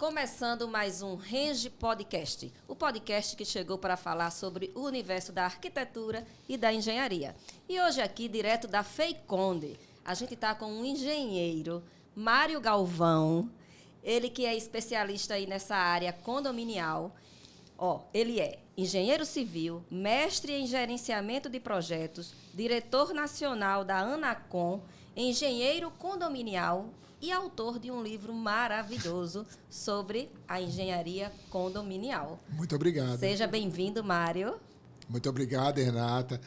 Começando mais um Renge Podcast, o podcast que chegou para falar sobre o universo da arquitetura e da engenharia. E hoje aqui, direto da FEICONDE, a gente está com um engenheiro, Mário Galvão, ele que é especialista aí nessa área condominial. Ele é engenheiro civil, mestre em gerenciamento de projetos, diretor nacional da ANACOM, engenheiro condominial e autor de um livro maravilhoso sobre a engenharia condominial. Muito obrigado. Seja bem-vindo, Mário. Muito obrigado, Renata.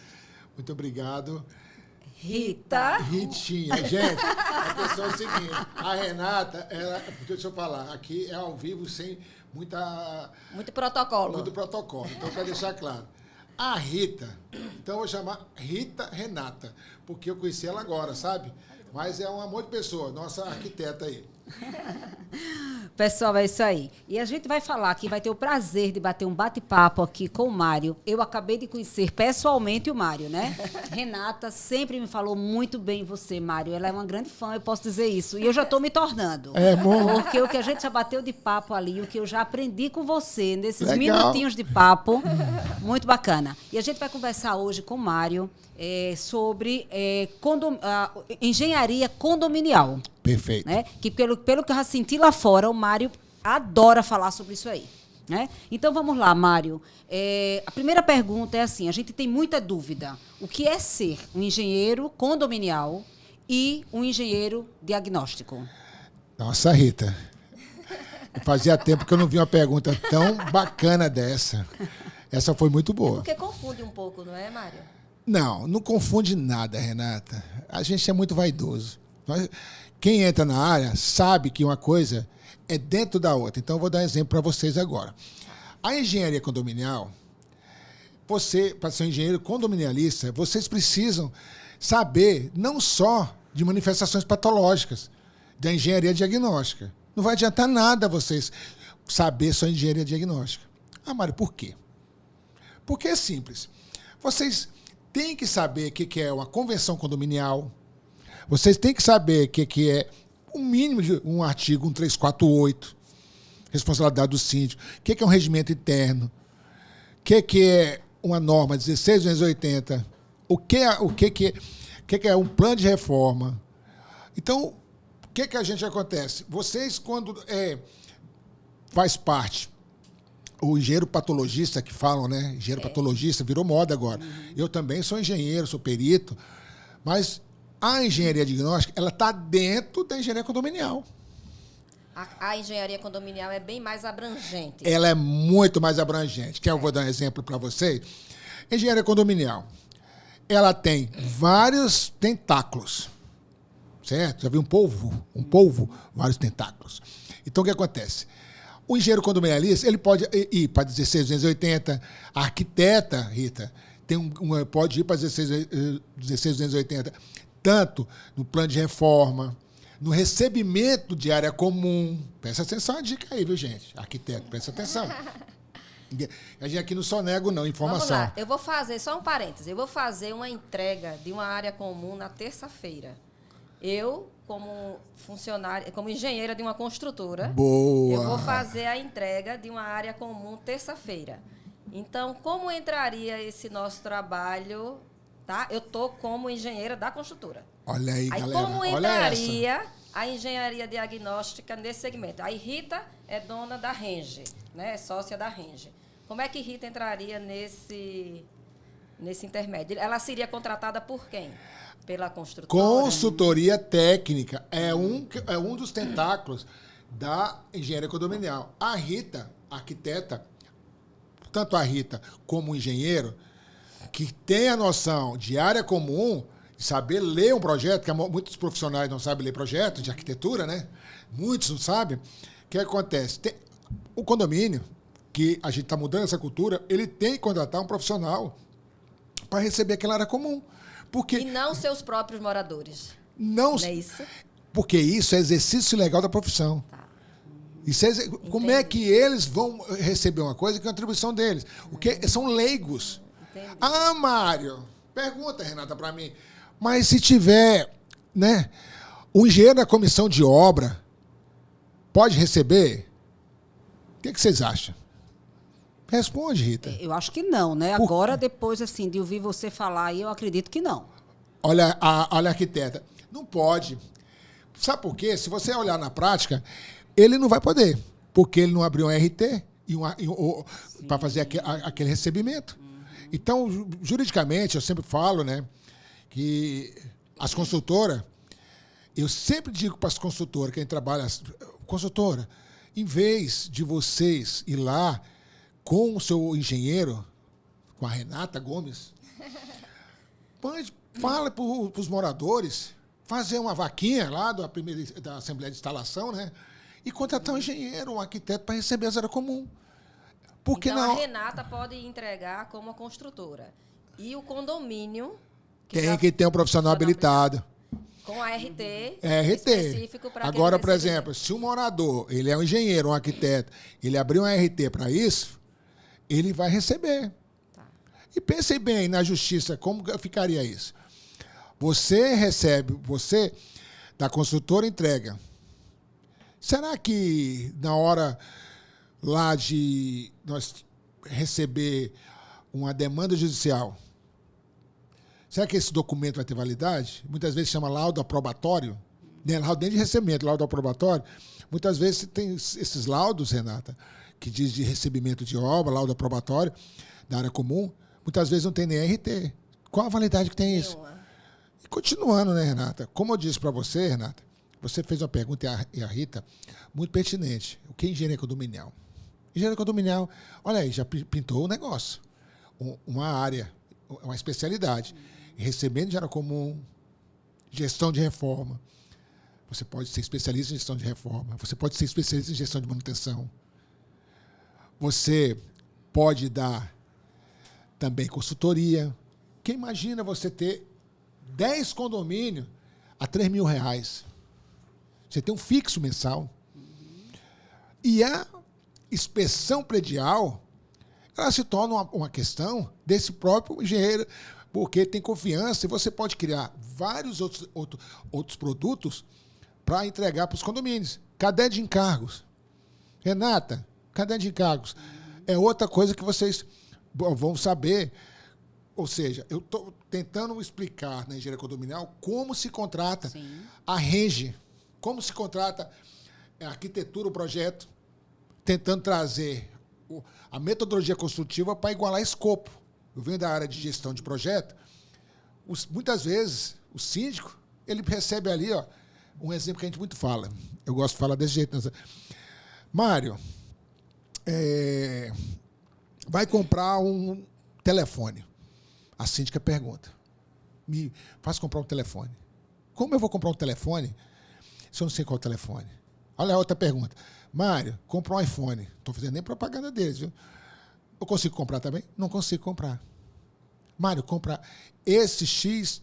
Muito obrigado, Rita. Ritinha. Gente, a questão é o seguinte, a Renata, deixa eu falar, aqui é ao vivo sem muito protocolo. Então, eu quero deixar claro. A Rita, então eu vou chamar Rita Renata, porque eu conheci ela agora, sabe? Mas é um amor de pessoa, nossa arquiteta aí. Pessoal, é isso aí. E a gente vai falar aqui, vai ter o prazer de bater um bate-papo aqui com o Mário. Eu acabei de conhecer pessoalmente o Mário, né? Renata sempre me falou muito bem você, Mário. Ela é uma grande fã, eu posso dizer isso. E eu já estou me tornando. É bom. Porque o que a gente já bateu de papo ali, o que eu já aprendi com você, nesses Legal. minutinhos de papo, muito bacana. E a gente vai conversar hoje com o Mário sobre engenharia condominial. Perfeito. Né? Que pelo que eu já senti lá fora, o Mário adora falar sobre isso aí. Né? Então, vamos lá, Mário. A primeira pergunta é assim, a gente tem muita dúvida. O que é ser um engenheiro condominial e um engenheiro diagnóstico? Nossa, Rita, fazia tempo que eu não vi uma pergunta tão bacana dessa. Essa foi muito boa. Porque confunde um pouco, não é, Mário? Não confunde nada, Renata. A gente é muito vaidoso. Quem entra na área sabe que uma coisa é dentro da outra. Então, eu vou dar um exemplo para vocês agora. A engenharia condominial, para ser um engenheiro condominialista, vocês precisam saber não só de manifestações patológicas da engenharia diagnóstica. Não vai adiantar nada vocês saber só engenharia diagnóstica. Ah, Mário, por quê? Porque é simples. Vocês têm que saber o que é uma convenção condominial. Vocês têm que saber o que é o mínimo de um artigo 1348, responsabilidade do síndico, o que é um regimento interno, o que é uma norma 16.280, o que é um plano de reforma. Então, o que a gente acontece? Vocês, quando faz parte, o engenheiro patologista que falam, né? Engenheiro patologista virou moda agora. Eu também sou engenheiro, sou perito, mas a engenharia diagnóstica, ela está dentro da engenharia condominial. A engenharia condominial é bem mais abrangente. Ela é muito mais abrangente. Eu vou dar um exemplo para vocês. Engenharia condominial, ela tem vários tentáculos, certo? Já viu um polvo, vários tentáculos. Então, o que acontece? O engenheiro condominialista, ele pode ir para 16.280, a arquiteta, Rita, pode ir para 16.280, tanto no plano de reforma, no recebimento de área comum. Presta atenção a dica aí, viu, gente? Arquiteto, presta atenção. A gente aqui não só nego, não, informação. Vamos lá, eu vou fazer, só um parênteses, eu vou fazer uma entrega de uma área comum na terça-feira. Eu, como funcionária, como engenheira de uma construtora, boa, eu vou fazer a entrega de uma área comum terça-feira. Então, como entraria esse nosso trabalho? Tá? Eu estou como engenheira da construtora. Olha aí, galera. Como entraria a engenharia diagnóstica nesse segmento? Aí Rita é dona da Renge, né? É sócia da Renge. Como é que Rita entraria nesse intermédio? Ela seria contratada por quem? Pela construtora? Consultoria técnica é um dos tentáculos da engenharia condominial. A Rita, arquiteta, tanto a Rita como o engenheiro, que tem a noção de área comum, de saber ler um projeto, que muitos profissionais não sabem ler projeto de arquitetura, né? Muitos não sabem. O que acontece? O condomínio, que a gente está mudando essa cultura, ele tem que contratar um profissional para receber aquela área comum. E não seus próprios moradores. Não é isso? Porque isso é exercício legal da profissão. Tá. Como é que eles vão receber uma coisa que é uma atribuição deles? Porque são leigos. Entendi. Ah, Mário, pergunta, Renata, para mim. Mas se tiver, né, o engenheiro da comissão de obra pode receber? O que vocês acham? Responde, Rita. Eu acho que não, né? Agora, depois assim, de ouvir você falar aí, eu acredito que não. Olha a arquiteta. Não pode. Sabe por quê? Se você olhar na prática, ele não vai poder. Porque ele não abriu um RT para fazer aquele recebimento. Então, juridicamente, eu sempre falo, né, que as consultoras, eu sempre digo para as consultoras, quem trabalha, consultora, em vez de vocês ir lá com o seu engenheiro, com a Renata Gomes, fala para os moradores fazer uma vaquinha lá da Assembleia de Instalação, né? E contratar um engenheiro, um arquiteto para receber as áreas comuns. Porque então, não... a Renata pode entregar como construtora. E o condomínio... Tem que ter um profissional habilitado. Com a RT, RT. específico para agora, por exemplo, se o morador, ele é um engenheiro, um arquiteto, ele abriu um RT para isso, ele vai receber. Tá. E pensem bem na justiça, como ficaria isso? Você recebe, você da consultora entrega. Será que na hora lá de nós receber uma demanda judicial, será que esse documento vai ter validade? Muitas vezes chama laudo aprobatório, né? Laudo nem de recebimento, laudo aprobatório. Muitas vezes tem esses laudos, Renata, que diz de recebimento de obra, laudo aprobatório da área comum, muitas vezes não tem nem RT. Qual a validade que tem isso? E continuando, né, Renata? Como eu disse para você, Renata, você fez uma pergunta, e a Rita, muito pertinente. O que é engenharia condominial? Engenharia condominial, olha aí, já pintou o negócio. Uma área, uma especialidade. Recebimento de área comum, gestão de reforma. Você pode ser especialista em gestão de reforma. Você pode ser especialista em gestão de manutenção. Você pode dar também consultoria. Quem imagina você ter 10 condomínios a R$3.000? Você tem um fixo mensal. E a inspeção predial, ela se torna uma questão desse próprio engenheiro, porque tem confiança e você pode criar vários outros produtos para entregar para os condomínios. Cadeia de encargos. Renata, cadeia de encargos é outra coisa que vocês vão saber. Ou seja, eu estou tentando explicar na engenharia condominial como se contrata a RENGE, como se contrata a arquitetura, o projeto, tentando trazer a metodologia construtiva para igualar escopo. Eu venho da área de gestão de projeto. Muitas vezes, o síndico, ele recebe ali, ó, um exemplo que a gente muito fala. Eu gosto de falar desse jeito. Mário, vai comprar um telefone. A síndica pergunta, me faz comprar um telefone. Como eu vou comprar um telefone se eu não sei qual é o telefone? Olha a outra pergunta. Mário, compra um iPhone. Não estou fazendo nem propaganda deles, viu? Eu consigo comprar também? Não consigo comprar. Mário, compra esse X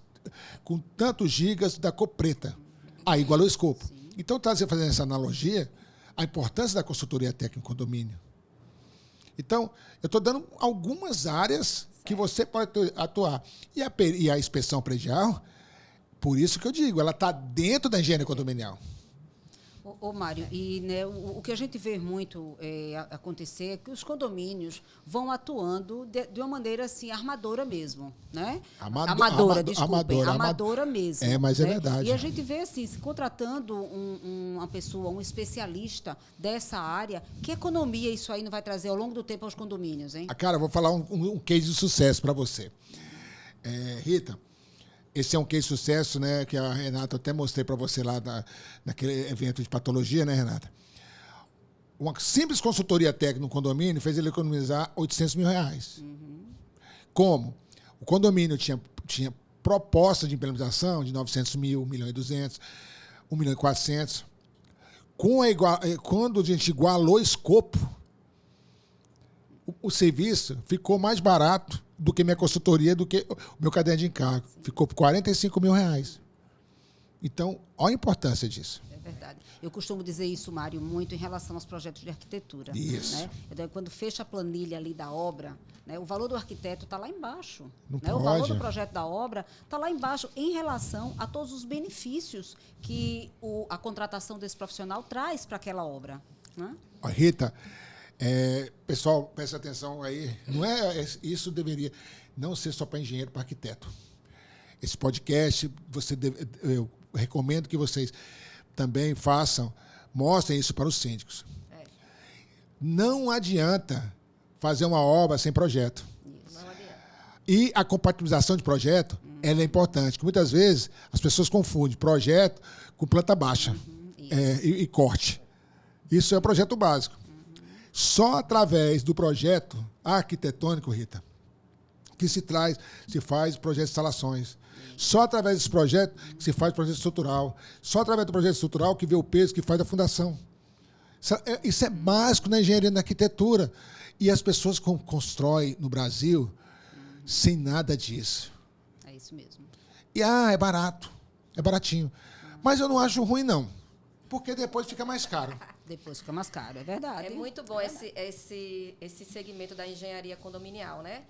com tantos gigas da cor preta. Aí igualou o escopo. Sim. Então, fazendo essa analogia, a importância da consultoria técnica em condomínio. Então, eu estou dando algumas áreas que você pode atuar. E a inspeção predial, por isso que eu digo, ela está dentro da engenharia condominial. Ô, Mário, e né, o que a gente vê muito acontecer é que os condomínios vão atuando de uma maneira assim, armadora mesmo, né? Amadora mesmo. É, mas né? É verdade. E a gente vê assim, se contratando uma pessoa, um especialista dessa área, que economia isso aí não vai trazer ao longo do tempo aos condomínios, hein? Cara, eu vou falar um case de sucesso para você. Rita, esse é um case de sucesso, né, que a Renata até mostrei para você lá naquele evento de patologia, né, Renata? Uma simples consultoria técnica no condomínio fez ele economizar R$800 mil. Como? O condomínio tinha proposta de implementação de 900 mil, 1.200.000, 1.400.000. Quando a gente igualou o escopo, o serviço ficou mais barato do que minha consultoria, do que o meu caderno de encargo. Ficou por R$45 mil. Então, olha a importância disso. É verdade. Eu costumo dizer isso, Mário, muito em relação aos projetos de arquitetura. Isso. Né? Então, quando fecha a planilha ali da obra, né, o valor do arquiteto está lá embaixo. Não né? pode. O valor do projeto da obra está lá embaixo em relação a todos os benefícios que a contratação desse profissional traz para aquela obra. Né? Rita, Pessoal, presta atenção aí. Não é isso deveria não ser só para engenheiro, para arquiteto. Esse podcast, eu recomendo que vocês também façam, mostrem isso para os síndicos. Não adianta fazer uma obra sem projeto. Isso. Não adianta. E a compatibilização de projeto, ela é importante. Que muitas vezes as pessoas confundem projeto com planta baixa e corte. Isso é o projeto básico. Só através do projeto arquitetônico, Rita, que se faz projeto de instalações. Só através desse projeto que se faz projeto estrutural. Só através do projeto estrutural que vê o peso que faz a fundação. Isso é básico na engenharia e na arquitetura. E as pessoas constroem no Brasil sem nada disso. É isso mesmo. E é barato, é baratinho. Mas eu não acho ruim, não. Porque depois fica mais caro. Depois fica mais caro, é verdade. É muito bom esse segmento da engenharia condominial, né?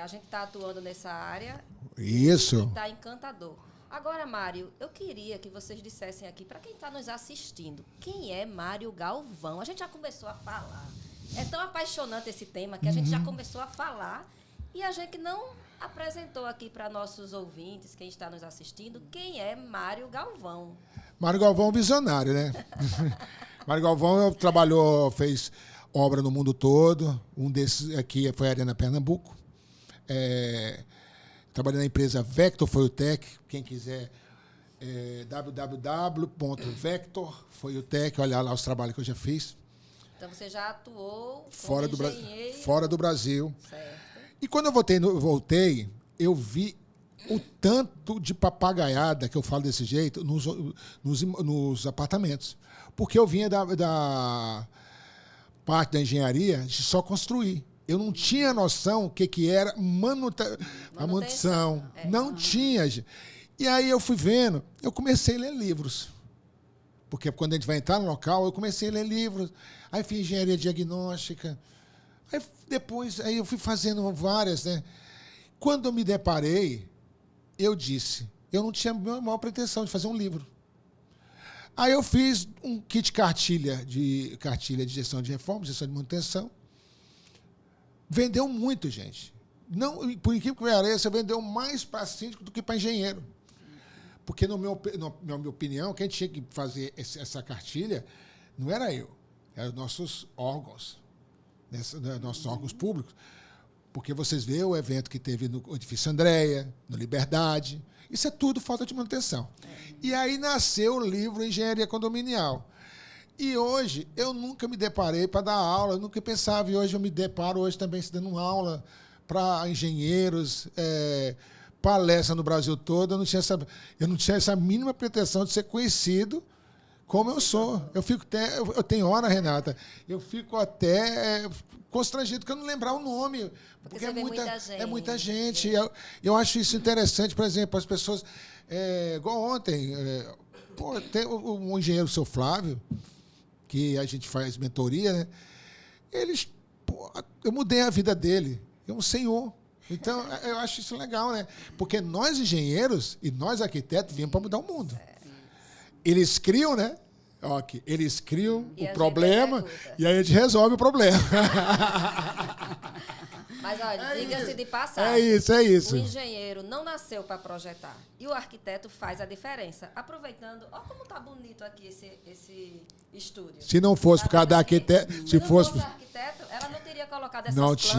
A gente está atuando nessa área. Isso. E está encantador. Agora, Mário, eu queria que vocês dissessem aqui, para quem está nos assistindo, quem é Mário Galvão? A gente já começou a falar. É tão apaixonante esse tema que a gente já começou a falar e a gente não apresentou aqui para nossos ouvintes, quem está nos assistindo, quem é Mário Galvão. Mário Galvão é um visionário, né? Mário Galvão fez obra no mundo todo. Um desses aqui foi a Arena Pernambuco. Trabalhei na empresa Vector Foiutec. Quem quiser, www.vectorfoiutec. Olhar lá os trabalhos que eu já fiz. Então, você já atuou fora do Brasil. Certo. E quando eu voltei, eu vi o tanto de papagaiada, que eu falo desse jeito, nos apartamentos. Porque eu vinha da parte da engenharia de só construir. Eu não tinha noção o que era a manutenção. Não tinha. E aí eu fui vendo, eu comecei a ler livros. Porque quando a gente vai entrar no local, eu comecei a ler livros. Aí fiz engenharia diagnóstica. Aí depois eu fui fazendo várias, né? Quando eu me deparei, eu disse, eu não tinha a maior pretensão de fazer um livro. Aí eu fiz um kit cartilha de gestão de reforma, gestão de manutenção. Vendeu muito, gente. Não, por incrível que pareça, vendeu mais para síndico do que para engenheiro. Porque, na minha opinião, quem tinha que fazer essa cartilha não era eu, eram os nossos órgãos, nossos órgãos públicos. Porque vocês vê o evento que teve no Edifício Andréia, no Liberdade. Isso é tudo falta de manutenção. E aí nasceu o livro Engenharia Condominial. E hoje, eu nunca me deparei para dar aula, eu nunca pensava, e hoje eu me deparo hoje também dando aula para engenheiros, palestra no Brasil todo. Eu não tinha essa mínima pretensão de ser conhecido como eu sou. Eu tenho hora, Renata, eu fico até constrangido que eu não lembrar o nome. Porque é muita gente. Eu acho isso interessante, por exemplo, as pessoas. Igual ontem, tem o engenheiro seu Flávio, que a gente faz mentoria, né? Eu mudei a vida dele. É um senhor. Então, eu acho isso legal, né? Porque nós, engenheiros, e nós, arquitetos, viemos para mudar o mundo. Eles criam, né? Eles criam o problema e aí a gente resolve o problema. Mas, olha, diga-se de passagem. É isso. O engenheiro não nasceu para projetar. E o arquiteto faz a diferença. Aproveitando, olha como está bonito aqui esse estúdio. Se não fosse por causa da arquiteto... Se não fosse arquiteto, ela não teria colocado essas plantas,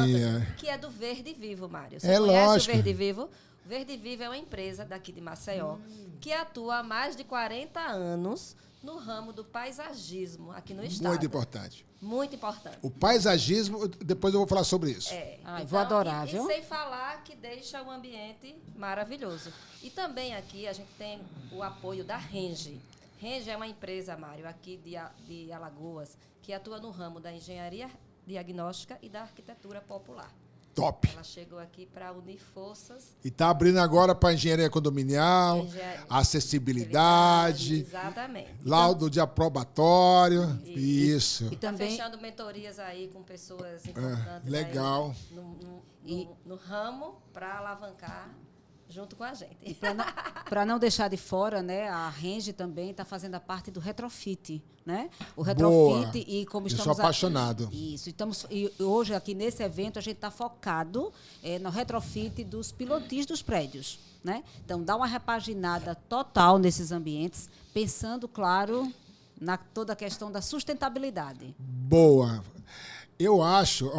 que é do Verde Vivo, Mário. Você conhece lógico. o Verde Vivo? Verde Vivo é uma empresa daqui de Maceió que atua há mais de 40 anos no ramo do paisagismo aqui no estado. Muito importante. Muito importante. O paisagismo, depois eu vou falar sobre isso. Então, vou adorar, viu? E sem falar que deixa o ambiente maravilhoso. E também aqui a gente tem o apoio da Renge. Renge é uma empresa, Mário, aqui de Alagoas, que atua no ramo da engenharia diagnóstica e da arquitetura popular. Top. Ela chegou aqui para unir forças. E está abrindo agora para engenharia condominial, acessibilidade. Exatamente. Laudo de aprobatório. Isso. E também fechando mentorias aí com pessoas importantes. Legal. No ramo para alavancar junto com a gente. E para não deixar de fora, né, a Renge também está fazendo a parte do retrofit, né? O retrofit. Boa. E como Eu estamos sou apaixonado. Isso, e hoje aqui nesse evento a gente está focado no retrofit dos pilotis dos prédios, né? Então dá uma repaginada total nesses ambientes, pensando, claro, na toda a questão da sustentabilidade. Boa. Eu acho,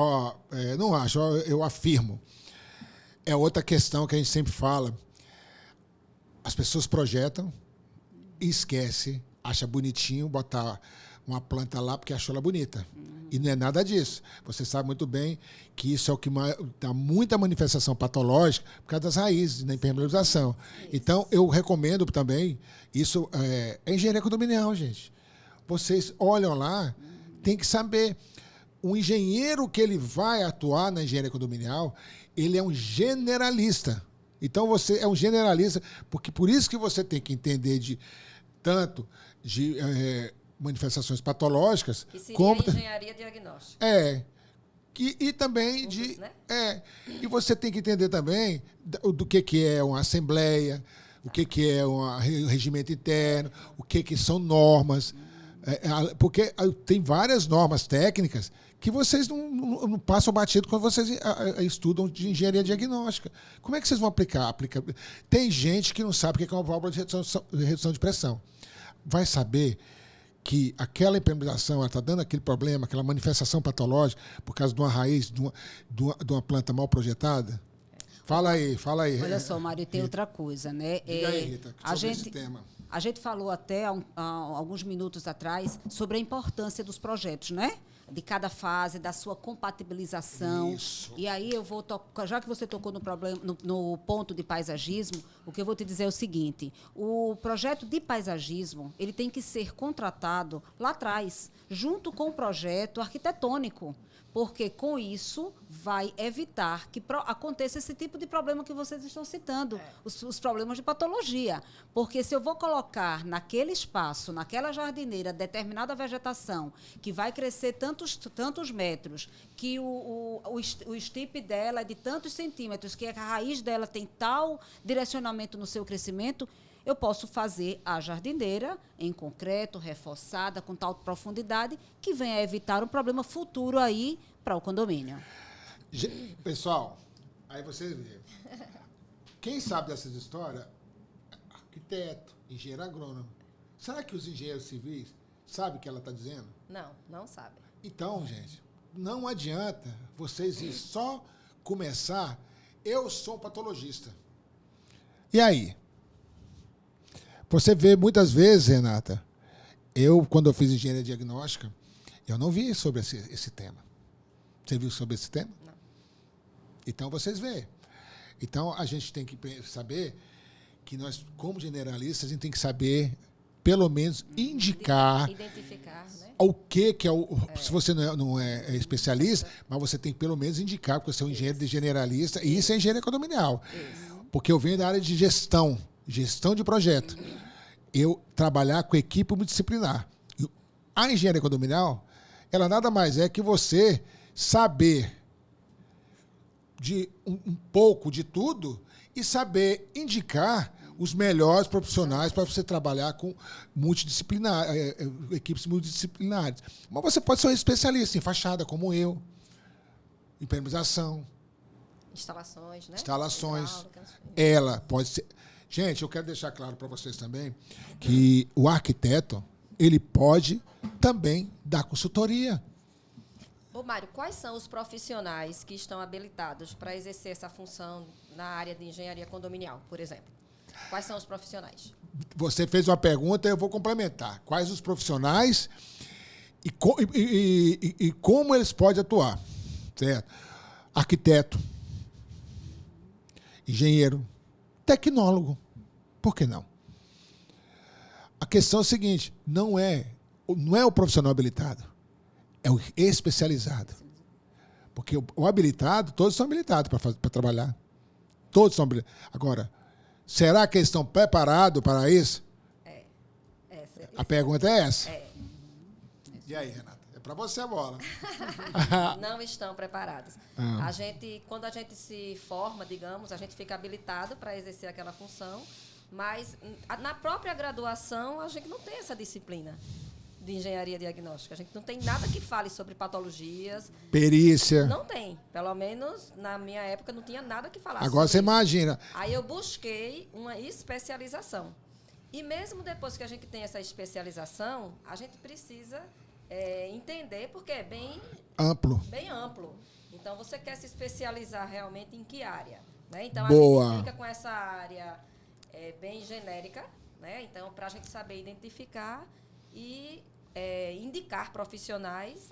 não acho, eu afirmo. É outra questão que a gente sempre fala. As pessoas projetam e esquecem, acha bonitinho botar uma planta lá porque achou ela bonita. E não é nada disso. Você sabe muito bem que isso é o que dá muita manifestação patológica por causa das raízes, da impermeabilização. Então, eu recomendo também, isso é engenharia condominial, gente. Vocês olham lá, tem que saber. O engenheiro que ele vai atuar na engenharia condominial, ele é um generalista. Então, você é um generalista, porque por isso que você tem que entender tanto de manifestações patológicas, Que seria como engenharia diagnóstica. E também né? E você tem que entender também do que é uma assembleia, o que é um regimento interno, o que são normas. Porque tem várias normas técnicas que vocês não passam batido quando vocês estudam de engenharia diagnóstica. Como é que vocês vão aplicar? Tem gente que não sabe o que é uma válvula de redução de pressão. Vai saber que aquela impermeabilização está dando aquele problema, aquela manifestação patológica por causa de uma raiz de uma planta mal projetada? Fala aí. Olha só, Mário, tem outra coisa, né? Diga aí, Rita, sobre esse tema. A gente falou até há alguns minutos atrás sobre a importância dos projetos, né? De cada fase, da sua compatibilização. Isso. E aí eu vou tocar, já que você tocou no ponto de paisagismo, o que eu vou te dizer é o seguinte: o projeto de paisagismo ele tem que ser contratado lá atrás, junto com o projeto arquitetônico. Porque, com isso, vai evitar que aconteça esse tipo de problema que vocês estão citando, os problemas de patologia. Porque, se eu vou colocar naquele espaço, naquela jardineira, determinada vegetação, que vai crescer tantos metros, que o estipe dela é de tantos centímetros, que a raiz dela tem tal direcionamento no seu crescimento, eu posso fazer a jardineira em concreto, reforçada, com tal profundidade, que venha a evitar um problema futuro aí para o condomínio. Pessoal, aí você vê. Quem sabe dessas histórias? Arquiteto, engenheiro agrônomo. Será que os engenheiros civis sabem o que ela está dizendo? Não sabe. Então, gente, não adianta vocês ir só começar. Eu sou um patologista. E aí? Você vê muitas vezes, Renata, quando eu fiz engenharia diagnóstica, eu não vi sobre esse tema. Você viu sobre esse tema? Não. Então, vocês veem. Então, a gente tem que saber que nós, como generalistas, a gente tem que saber, pelo menos, indicar... Identificar, né? O que é o... Se você não é especialista, mas você tem que, pelo menos, indicar, porque você é um engenheiro de generalista, e isso é engenharia condominial. Porque eu venho da área de gestão de projeto. Eu trabalhar com equipe multidisciplinar. A engenharia condominial, ela nada mais é que você saber de um pouco de tudo e saber indicar os melhores profissionais para você trabalhar com equipes multidisciplinares. Mas você pode ser um especialista em fachada, como eu, impermeabilização, Instalações, né? Instalações. Ela pode ser... Gente, eu quero deixar claro para vocês também que o arquiteto, ele pode também dar consultoria. Ô, Mário, quais são os profissionais que estão habilitados para exercer essa função na área de engenharia condominial, por exemplo? Quais são os profissionais? Você fez uma pergunta, eu vou complementar. Quais os profissionais e como eles podem atuar? Certo? Arquiteto, engenheiro, tecnólogo. Por que não? A questão é a seguinte, não é o profissional habilitado, é o especializado. Porque o habilitado, todos são habilitados para trabalhar. Todos são habilitados. Agora, será que eles estão preparados para isso? A pergunta é essa. E aí, Renata? para você a bola. Não estão preparados. Quando a gente se forma, digamos, a gente fica habilitado para exercer aquela função, mas na própria graduação a gente não tem essa disciplina de engenharia diagnóstica. A gente não tem nada que fale sobre patologias. Perícia. Não tem. Pelo menos na minha época não tinha nada que falar Agora você imagina. Aí eu busquei uma especialização. E mesmo depois que a gente tem essa especialização, a gente precisa entender, porque é bem amplo. Bem amplo. Então, você quer se especializar realmente em que área? Né? Então, Boa. a gente fica com essa área bem genérica, né? Então, para a gente saber identificar e indicar profissionais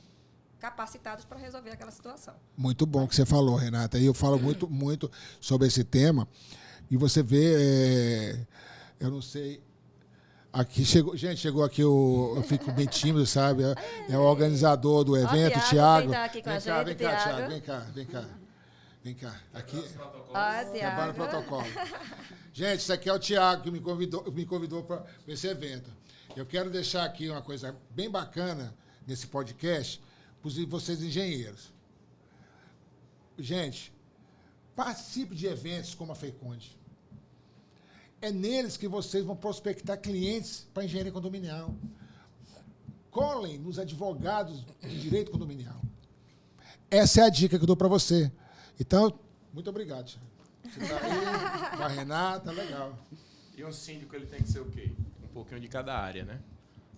capacitados para resolver aquela situação. Muito bom que você falou, Renata. E eu falo muito sobre esse tema. E você vê, eu não sei... Aqui chegou aqui eu fico bem tímido, sabe? É o organizador do evento, o Thiago. Tá aqui com a gente, vem cá, Thiago. Vem cá. Aqui trabalha no protocolo. Gente, isso aqui é o Thiago que me convidou para esse evento. Eu quero deixar aqui uma coisa bem bacana nesse podcast para vocês engenheiros. Gente, participe de eventos como a FEICONDE. É neles que vocês vão prospectar clientes para engenharia condominial. Colhem nos advogados de direito condominial. Essa é a dica que eu dou para você. Então, muito obrigado, Thiago. Você está aí com a Renata, legal. E um síndico, ele tem que ser o quê? Um pouquinho de cada área, né?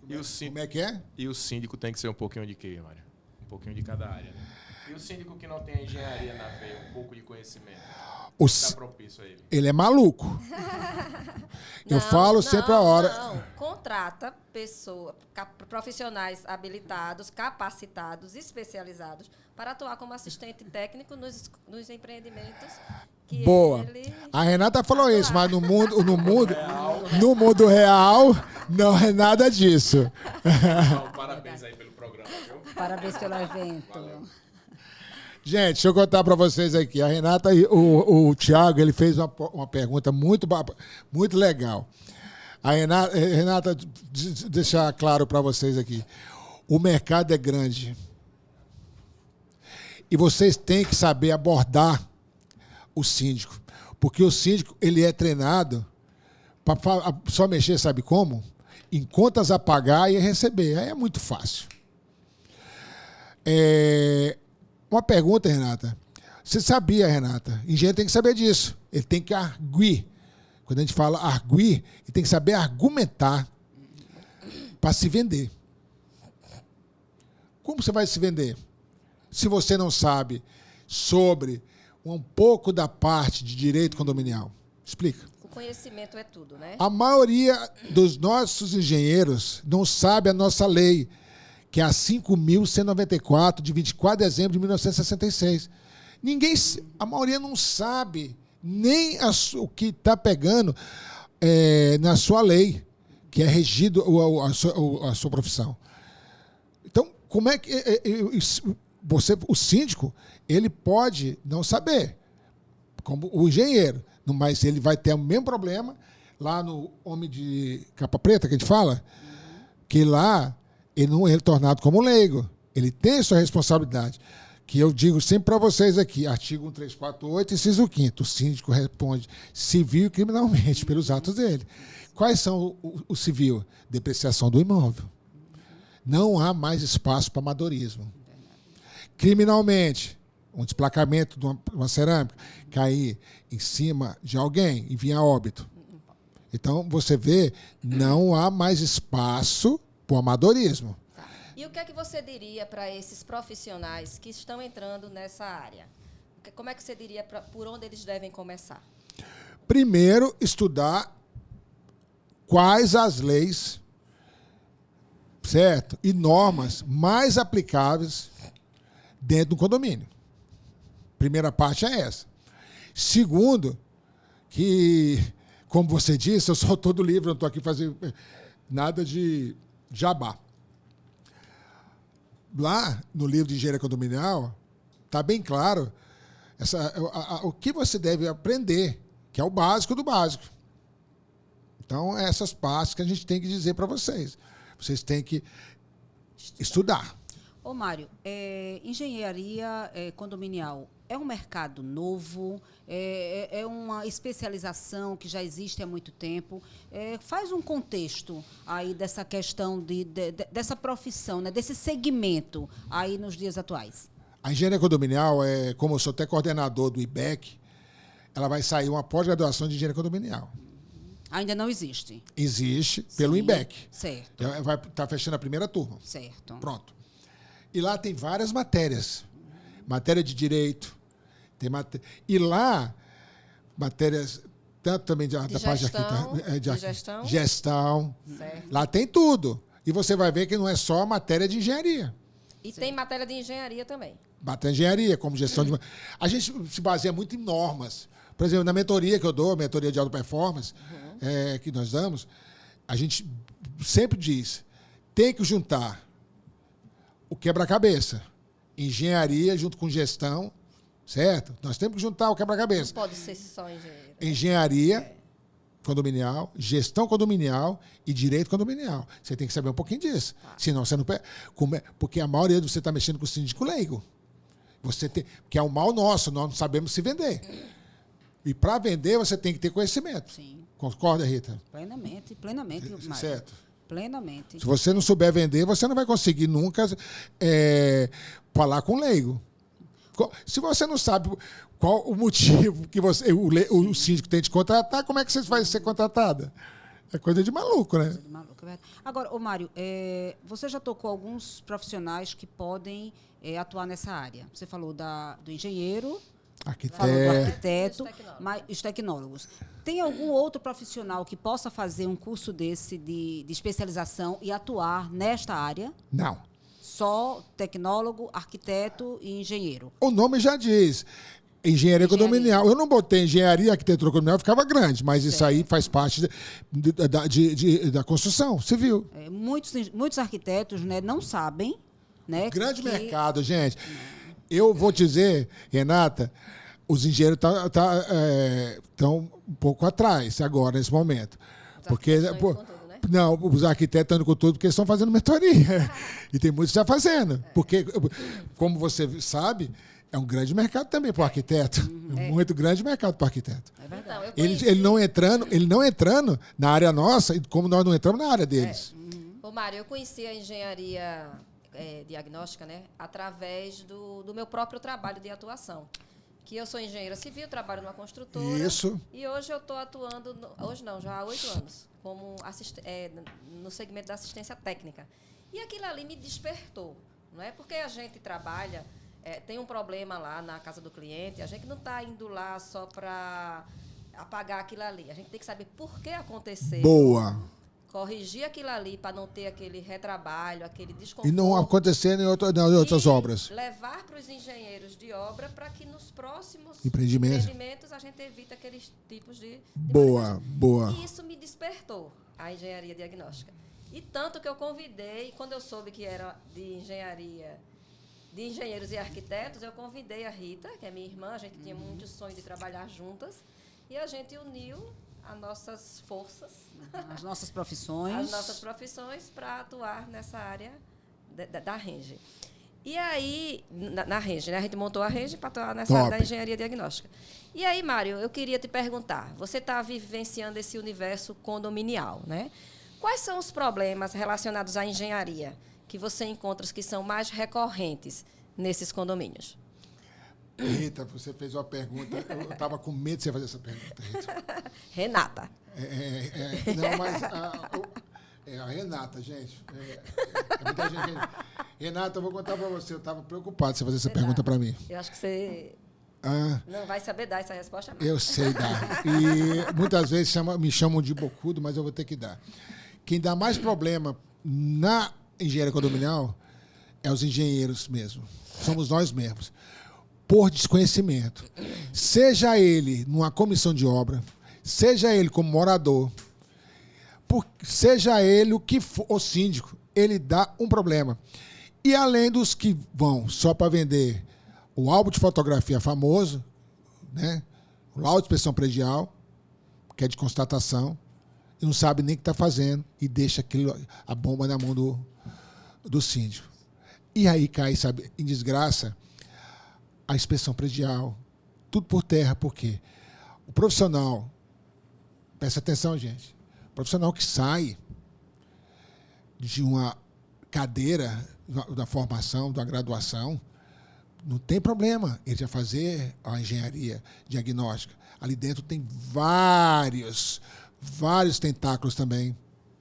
Como é que é? E o síndico tem que ser um pouquinho de quê, Mário? Um pouquinho de cada área, né? E o síndico que não tem a engenharia na veia, um pouco de conhecimento, está propício a ele? Ele é maluco. Eu falo sempre a hora. Não, contrata profissionais habilitados, capacitados, especializados para atuar como assistente técnico nos empreendimentos que Boa. ele... A Renata falou isso, mas no mundo real não é nada disso. Então, parabéns aí pelo programa, viu? Parabéns pelo evento. Valeu. Gente, deixa eu contar para vocês aqui. A Renata e o Thiago, ele fez uma pergunta muito legal. A Renata, deixar claro para vocês aqui. O mercado é grande. E vocês têm que saber abordar o síndico. Porque o síndico, ele é treinado para só mexer, sabe como? Em contas a pagar e a receber. Aí é muito fácil. Uma pergunta, Renata. Você sabia, Renata? Engenheiro tem que saber disso. Ele tem que arguir. Quando a gente fala arguir, ele tem que saber argumentar para se vender. Como você vai se vender? Se você não sabe sobre um pouco da parte de direito condominial. Explica. O conhecimento é tudo, né? A maioria dos nossos engenheiros não sabe a nossa lei, que é a 5.194, de 24 de dezembro de 1966. A maioria não sabe nem o que está pegando na sua lei, que é regido a sua profissão. Então, como é que o síndico, ele pode não saber, como o engenheiro, mas ele vai ter o mesmo problema lá no homem de capa preta, que a gente fala, que lá ele não é tornado como leigo. Ele tem sua responsabilidade. Que eu digo sempre para vocês aqui, artigo 1348, inciso 5º, o síndico responde civil e criminalmente pelos atos dele. Quais são o civil? Depreciação do imóvel. Não há mais espaço para amadorismo. Criminalmente, um desplacamento de uma cerâmica cair em cima de alguém e vir a óbito. Então, você vê, não há mais espaço para o amadorismo. E o que é que você diria para esses profissionais que estão entrando nessa área? Como é que você diria por onde eles devem começar? Primeiro, estudar quais as leis, certo? E normas mais aplicáveis dentro do condomínio. Primeira parte é essa. Segundo, que, como você disse, eu sou autor do livro, não estou aqui fazendo nada de jabá. Lá, no livro de engenharia condominial, está bem claro o que você deve aprender, que é o básico do básico. Então, essas partes que a gente tem que dizer para vocês. Vocês têm que estudar. Ô, Mário, engenharia condominial é um mercado novo? É uma especialização que já existe há muito tempo? Faz um contexto aí dessa questão dessa profissão, né, desse segmento aí nos dias atuais. A engenharia condominial, como eu sou até coordenador do IBEC, ela vai sair uma pós-graduação de engenharia condominial. Ainda não existe? Existe, pelo Sim, IBEC. certo. Já vai estar fechando a primeira turma. Certo. Pronto. E lá tem várias matérias. Matéria de direito. E lá, matérias tanto também da parte gestão. Gestão. Certo. Lá tem tudo. E você vai ver que não é só a matéria de engenharia. E tem matéria de engenharia também. Matéria de engenharia, como gestão de... A gente se baseia muito em normas. Por exemplo, na mentoria que eu dou, a mentoria de alta performance, que nós damos, a gente sempre diz, tem que juntar o quebra-cabeça. Engenharia junto com gestão, certo? Nós temos que juntar o quebra-cabeça. Não pode ser só engenheiro. Engenharia condominial, gestão condominial e direito condominial. Você tem que saber um pouquinho disso. Senão você não... Porque a maioria de você está mexendo com o síndico leigo. Que é um mal nosso, nós não sabemos se vender. E para vender, você tem que ter conhecimento. Sim. Concorda, Rita? Plenamente, Mário. Certo. Plenamente. Se você não souber vender, você não vai conseguir nunca falar com leigo. Se você não sabe qual o motivo que o síndico tem de contratar, como é que você vai ser contratada? É coisa de maluco, né? Agora, ô Mário, você já tocou alguns profissionais que podem atuar nessa área. Você falou do engenheiro, falou do arquiteto, mas os tecnólogos. Tem algum outro profissional que possa fazer um curso desse de especialização e atuar nesta área? Não. Só tecnólogo, arquiteto e engenheiro? O nome já diz. Engenharia condominial. Eu não botei engenharia e arquitetura condominial, ficava grande, mas isso aí faz parte da construção civil. Muitos arquitetos, né, não sabem. Né, grande mercado, gente. Eu vou dizer, Renata, os engenheiros estão um pouco atrás agora, nesse momento. Porque, não, os arquitetos estão indo com tudo porque estão fazendo mentoria. E tem muitos já fazendo. Porque, como você sabe, é um grande mercado também para o arquiteto. Muito grande mercado para o arquiteto. É verdade. Ele não entrando na área nossa, como nós não entramos na área deles. Ô, Mário, eu conheci a engenharia diagnóstica, né, através do meu próprio trabalho de atuação. Que eu sou engenheira civil, trabalho numa construtora. Isso. E hoje eu estou atuando, já há 8 anos, como no segmento da assistência técnica. E aquilo ali me despertou, não é? Porque a gente trabalha, tem um problema lá na casa do cliente, a gente não está indo lá só para apagar aquilo ali. A gente tem que saber por que aconteceu. Boa. Corrigir aquilo ali para não ter aquele retrabalho, aquele desconforto. E não acontecer em outras obras. Levar para os engenheiros de obra para que nos próximos empreendimentos a gente evite aqueles tipos de boa. E isso me despertou a engenharia diagnóstica. E tanto que eu convidei, quando eu soube que era de engenheiros e arquitetos, eu convidei a Rita, que é minha irmã, a gente tinha muito sonho de trabalhar juntas, e a gente uniu as nossas forças, as nossas profissões, para atuar nessa área da Renge. E aí, na Renge, né? A gente montou a Renge para atuar nessa área da engenharia diagnóstica. E aí, Mário, eu queria te perguntar, você está vivenciando esse universo condominial, né? Quais são os problemas relacionados à engenharia que você encontra que são mais recorrentes nesses condomínios? Rita, você fez uma pergunta. Eu estava com medo de você fazer essa pergunta, Rita. Renata. Não, mas a Renata, gente. Muita gente. Renata, eu vou contar para você. Eu estava preocupado de você fazer essa pergunta para mim. Eu acho que você não vai saber dar essa resposta, não. Eu sei dar. E muitas vezes me chamam de bocudo, mas eu vou ter que dar. Quem dá mais problema na engenharia condominial é os engenheiros mesmo. Somos nós mesmos. Por desconhecimento. Seja ele numa comissão de obra, seja ele como morador, seja ele o que for, o síndico, ele dá um problema. E além dos que vão só para vender o álbum de fotografia famoso, né? O laudo de inspeção predial, que é de constatação, e não sabe nem o que está fazendo e deixa a bomba na mão do síndico. E aí cai, sabe, em desgraça a inspeção predial, tudo por terra. Por quê? O profissional, presta atenção, gente, o profissional que sai de uma cadeira da formação, da graduação, não tem problema ele já fazer a engenharia diagnóstica. Ali dentro tem vários tentáculos também,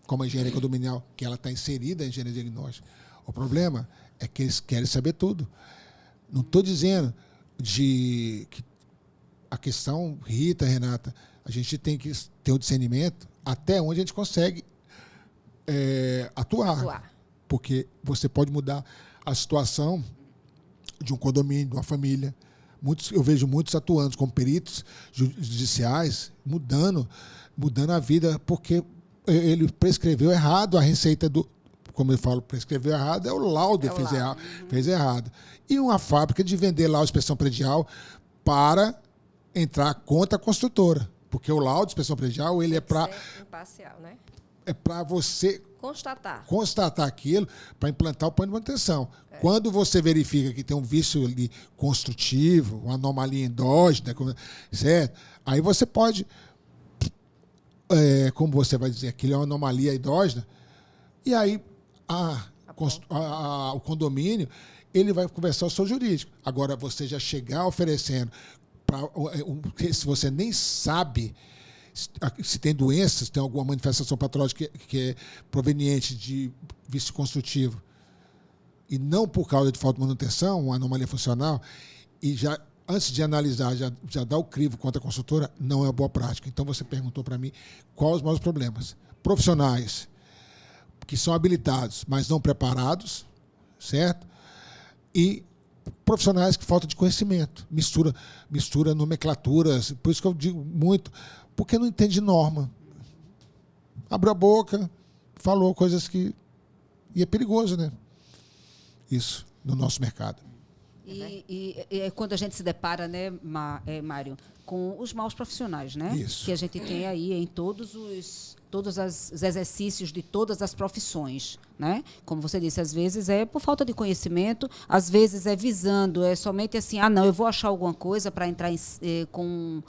como a engenharia condominial, que ela está inserida em engenharia diagnóstica. O problema é que eles querem saber tudo. Não estou dizendo que a questão, Rita, Renata, a gente tem que ter um discernimento até onde a gente consegue atuar. Porque você pode mudar a situação de um condomínio, de uma família. Eu vejo muitos atuando como peritos judiciais, mudando a vida, porque ele prescreveu errado a receita do... Como eu falo, prescreveu errado, é o laudo que fez errado. E uma fábrica de vender laudo de inspeção predial para entrar contra a construtora. Porque o laudo de inspeção predial, ele é para... imparcial, né? É para você... Constatar aquilo para implantar o plano de manutenção. Quando você verifica que tem um vício ali construtivo, uma anomalia endógena, certo? Aí você pode, como você vai dizer, aquilo é uma anomalia endógena, e aí o condomínio ele vai conversar o seu jurídico. Agora, você já chegar oferecendo, se você nem sabe se tem doenças, tem alguma manifestação patológica que é proveniente de vício construtivo e não por causa de falta de manutenção, uma anomalia funcional, e já antes de analisar, já dá o crivo contra a consultora, não é boa prática. Então, você perguntou para mim quais os maiores problemas. Profissionais que são habilitados, mas não preparados, certo? E profissionais que faltam de conhecimento, mistura nomenclaturas, por isso que eu digo muito, porque não entende norma. Abriu a boca, falou coisas que... E é perigoso, né? Isso, no nosso mercado. E quando a gente se depara, né, Mário, com os maus profissionais, né? Isso. Que a gente tem aí em todos os exercícios de todas as profissões, né? Como você disse, às vezes é por falta de conhecimento, às vezes é visando, somente assim, não, eu vou achar alguma coisa para entrar com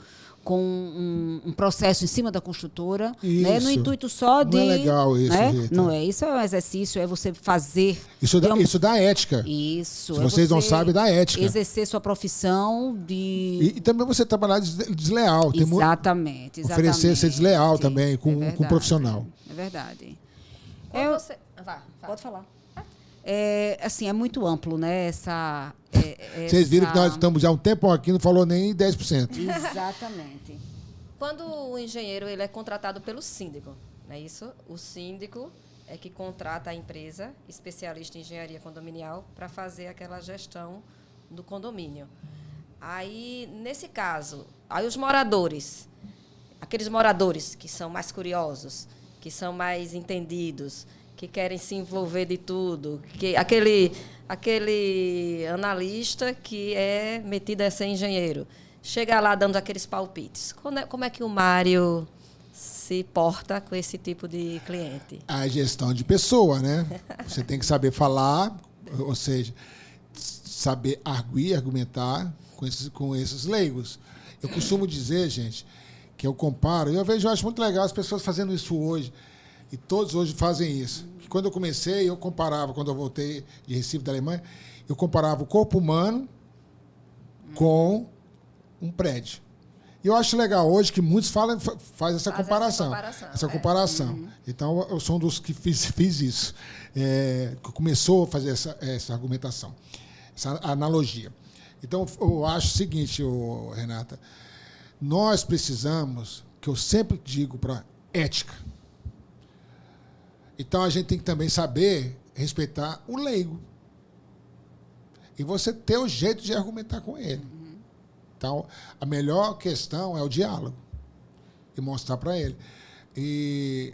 um processo em cima da construtora, né? No intuito só de... Não é legal isso, né? Rita. Não é, isso é um exercício, é você fazer... Isso dá ética. Isso. Se vocês não sabem, dá ética. Exercer sua profissão de... E também você trabalhar desleal. Exatamente. Oferecer ser desleal também com o profissional. É verdade. Pode falar. Assim, é muito amplo, né? Vocês viram que nós estamos já há um tempo aqui, não falou nem 10%. Exatamente. Quando o engenheiro ele é contratado pelo síndico, não é isso? O síndico é que contrata a empresa especialista em engenharia condominial para fazer aquela gestão do condomínio. Aí, nesse caso, aí os moradores, aqueles moradores que são mais curiosos, que são mais entendidos, que querem se envolver de tudo, que aquele analista que é metido a ser engenheiro, chega lá dando aqueles palpites. Como é que o Mário se porta com esse tipo de cliente? A gestão de pessoa, né? Você tem que saber falar, ou seja, saber argumentar com esses leigos. Eu costumo dizer, gente, que eu comparo, eu acho muito legal as pessoas fazendo isso hoje, e todos hoje fazem isso. Que quando eu comecei, eu comparava, quando eu voltei de Recife, da Alemanha, eu comparava o corpo humano com um prédio. E eu acho legal hoje que muitos fazem essa comparação. Uhum. Então, eu sou um dos que fiz isso. Que começou a fazer essa argumentação, essa analogia. Então, eu acho o seguinte, Renata, nós precisamos, que eu sempre digo para ética. Então, a gente tem que também saber respeitar o leigo. E você ter o jeito de argumentar com ele. Então, a melhor questão é o diálogo. E mostrar para ele. E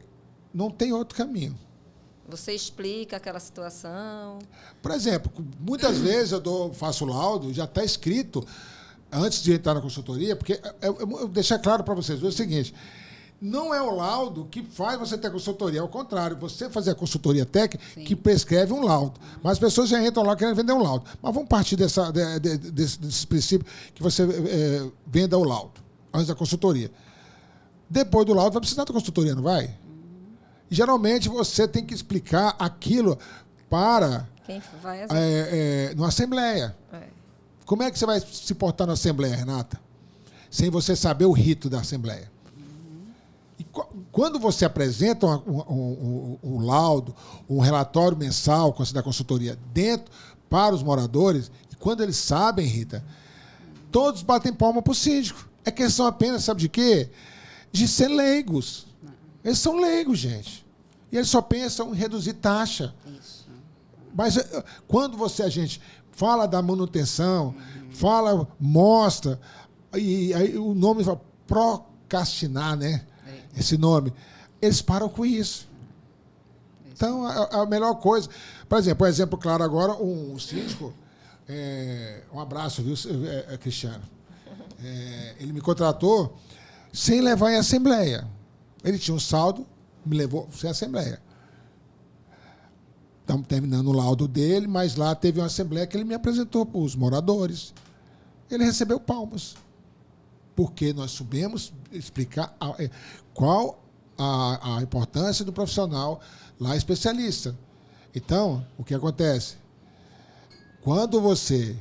não tem outro caminho. Você explica aquela situação. Por exemplo, muitas vezes eu faço laudo, já está escrito, antes de entrar na consultoria, porque eu deixar claro para vocês o seguinte, Não é o laudo que faz você ter consultoria. Ao contrário, você fazer a consultoria técnica Sim. que prescreve um laudo. Mas as pessoas já entram lá querendo vender um laudo. Mas vamos partir desse princípio que você venda o laudo, antes da consultoria. Depois do laudo vai precisar da consultoria, não vai? E, geralmente você tem que explicar aquilo para Quem vai numa assembleia. Como é que você vai se portar na assembleia, Renata? Sem você saber o rito da assembleia. E quando você apresenta um laudo, um relatório mensal da consultoria para os moradores, e quando eles sabem, Rita, todos batem palma para o síndico. É questão apenas, sabe de quê? De ser leigos. Eles são leigos, gente. E eles só pensam em reduzir taxa. Isso. Mas quando a gente fala da manutenção, mostra, e aí o nome vai procrastinar, né? Esse nome. Eles param com isso. Então, a melhor coisa... Por exemplo, um exemplo claro agora, um síndico... um abraço, viu, Cristiano? Ele me contratou sem levar em assembleia. Ele tinha um saldo, me levou sem assembleia. Estamos terminando o laudo dele, mas lá teve uma assembleia que ele me apresentou para os moradores. Ele recebeu palmas. Porque nós soubemos explicar qual a importância do profissional lá especialista. Então, o que acontece? Quando você...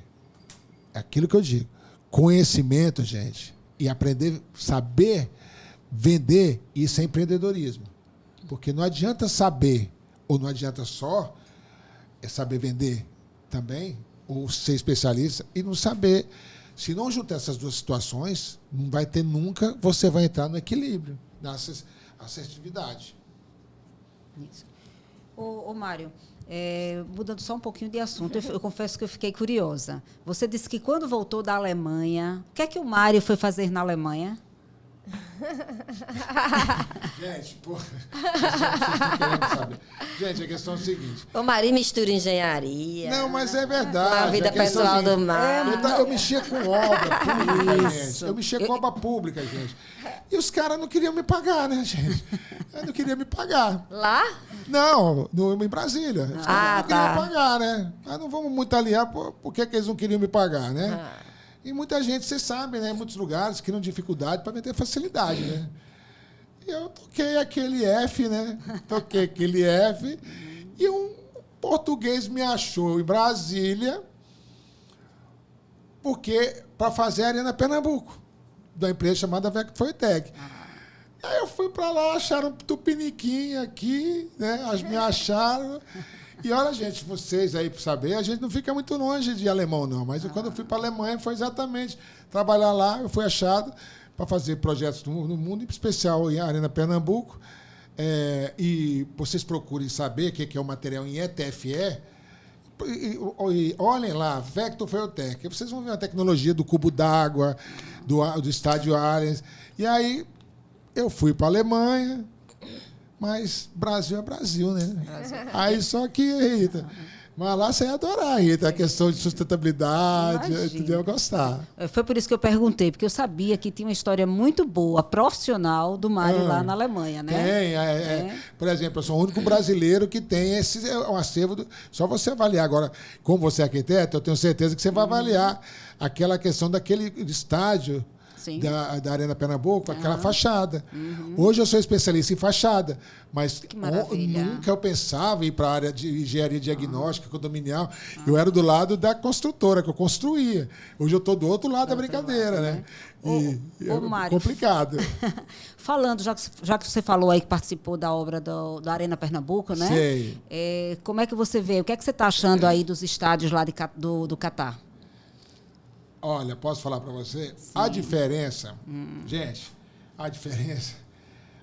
É aquilo que eu digo. Conhecimento, gente, e aprender, saber vender, isso é empreendedorismo. Porque não adianta saber, ou não adianta só saber vender também, ou ser especialista, e não saber. Se não juntar essas duas situações, não vai ter nunca, você vai entrar no equilíbrio, na assertividade. Isso. Ô Mário, mudando só um pouquinho de assunto, eu confesso que eu fiquei curiosa. Você disse que quando voltou da Alemanha, o que é que o Mário foi fazer na Alemanha? Gente, pô, vocês estão querendo saber. Gente, a questão é o seguinte. O Mari mistura engenharia. Não, mas é verdade. Com a vida pessoal do Mário. Eu mexia com obra pública, gente. Eu mexia com obra pública, gente. E os caras não queriam me pagar, né, gente? Eu não queria me pagar. Lá? Não, em Brasília. Os caras não queriam pagar, né? Mas não vamos muito aliar por que eles não queriam me pagar, né? E muita gente, vocês sabem, né? Em muitos lugares criam dificuldade para ter facilidade, né? E eu toquei aquele F, né? Toquei aquele F. E um português me achou em Brasília para fazer a Arena Pernambuco, da empresa chamada Vectfoitec. Aí eu fui para lá, acharam um tupiniquim aqui, né? Me acharam. E olha, gente, vocês aí para saber, a gente não fica muito longe de alemão, não. Mas quando eu fui para a Alemanha, foi exatamente trabalhar lá. Eu fui achado para fazer projetos no mundo, em especial em Arena Pernambuco. E vocês procurem saber o que é o material em ETFE. E olhem lá, Vectfoitec. Vocês vão ver a tecnologia do cubo d'água, do estádio Allianz. E aí eu fui para a Alemanha. Mas Brasil é Brasil, né? Aí só que, Rita, mas lá você ia adorar, Rita, a questão de sustentabilidade, entendeu? Eu gostar. Foi por isso que eu perguntei, porque eu sabia que tinha uma história muito boa, profissional, do Mário lá na Alemanha, né? Tem, Por exemplo, eu sou o único brasileiro que tem um acervo. Só você avaliar agora, como você é arquiteto, eu tenho certeza que você vai avaliar aquela questão daquele estádio. Da Arena Pernambuco, aquela fachada. Hoje eu sou especialista em fachada, mas nunca eu pensava em ir para a área de engenharia diagnóstica, condominial. Eu era do lado da construtora, que eu construía. Hoje eu estou do outro lado da brincadeira, né? Ô, Mário, complicado. Falando, já que você falou aí que participou da obra da Arena Pernambuco, né? Sei. Como é que você vê? O que é que você está achando aí dos estádios lá do Catar? Olha, posso falar para você? Sim. A diferença, gente,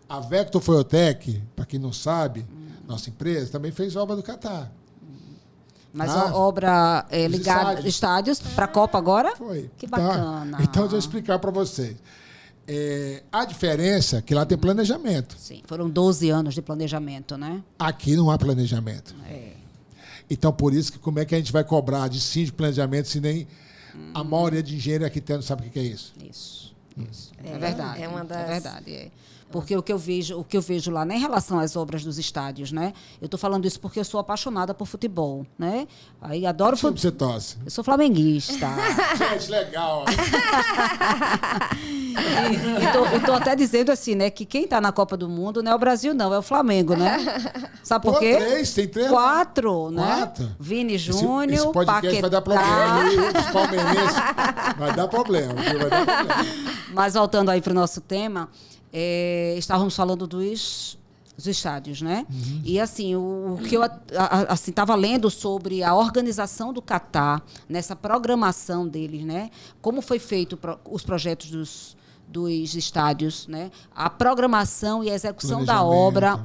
a Vectfoitec, para quem não sabe, nossa empresa, também fez obra do Catar. Mas a obra ligada a estádios para a Copa agora? Foi. Que bacana. Então, eu vou explicar para vocês. A diferença é que lá tem planejamento. Sim, foram 12 anos de planejamento, né? Aqui não há planejamento. Então, por isso, que como é que a gente vai cobrar de síndico planejamento se nem... A maioria de engenheiro e arquiteto sabe o que é isso. Isso. É verdade. É verdade. Porque o que eu vejo lá, né, em relação às obras dos estádios, né? Eu estou falando isso porque eu sou apaixonada por futebol, né? Aí adoro futebol. Você torce? Eu sou flamenguista. Gente, legal. Eu tô até dizendo assim, né, que quem está na Copa do Mundo não é o Brasil, não, é o Flamengo, né? Sabe por quê? Tem 3. 4, né? 4. Vini Júnior, esse podcast vai dar problema. Os palmeirenses vai dar problema. Mas voltando aí para o nosso tema, estávamos falando dos estádios, né? Uhum. E assim, o que eu estava lendo sobre a organização do Catar, nessa programação deles, né? Como foi feito os projetos dos estádios, né? A programação e a execução da obra,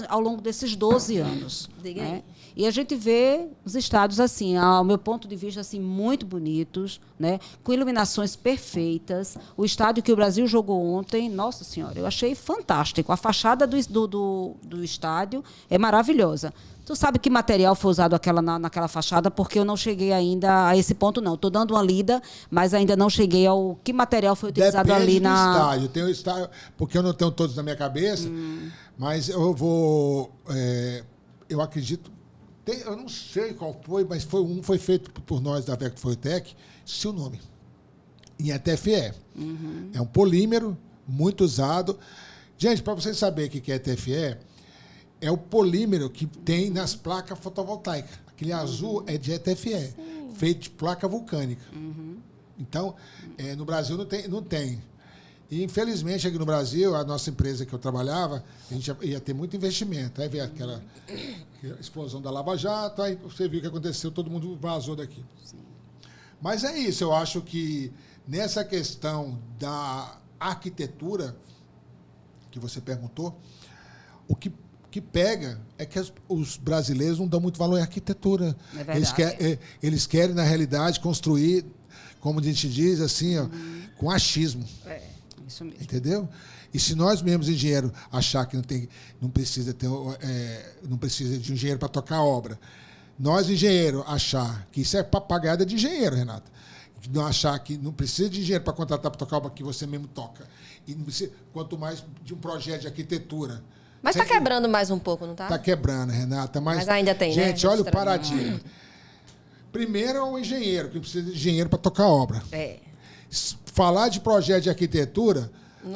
ao longo desses 12 anos. Diga né? aí. E a gente vê os estádios, assim, ao meu ponto de vista, assim, muito bonitos, né? Com iluminações perfeitas. O estádio que o Brasil jogou ontem, nossa senhora, eu achei fantástico. A fachada do estádio é maravilhosa. Tu sabe que material foi usado naquela fachada, porque eu não cheguei ainda a esse ponto, não. Estou dando uma lida, mas ainda não cheguei ao que material foi utilizado. Depende ali do estádio. Tem o estádio, porque eu não tenho todos na minha cabeça, mas eu vou... eu acredito... eu não sei qual foi, mas foi feito por nós da Vectortec, seu nome, em ETFE. Uhum. É um polímero muito usado. Gente, para vocês saberem o que é ETFE, é o polímero que tem nas placas fotovoltaicas. Aquele azul é de ETFE, feito de placa vulcânica. Uhum. Então, no Brasil não tem. E, infelizmente, aqui no Brasil, a nossa empresa que eu trabalhava, a gente ia ter muito investimento. Aí veio aquela explosão da Lava Jato, aí você viu o que aconteceu, todo mundo vazou daqui. Sim. Mas é isso, eu acho que nessa questão da arquitetura, que você perguntou, o que pega é que os brasileiros não dão muito valor à arquitetura. É verdade. Eles querem, na realidade, construir, como a gente diz, assim, ó, com achismo. Isso mesmo. Entendeu? E se nós mesmos, engenheiro, achar que não precisa de engenheiro para tocar a obra, nós, engenheiro, achar que isso é papagaiada de engenheiro, Renata, não achar que não precisa de engenheiro para contratar para tocar a obra que você mesmo toca, e não precisa, quanto mais de um projeto de arquitetura. Mas está quebrando mais um pouco, não está? Está quebrando, Renata. Mas ainda tem, gente, né? Olha o paradigma. Primeiro é o engenheiro, que precisa de engenheiro para tocar a obra. Falar de projeto de arquitetura,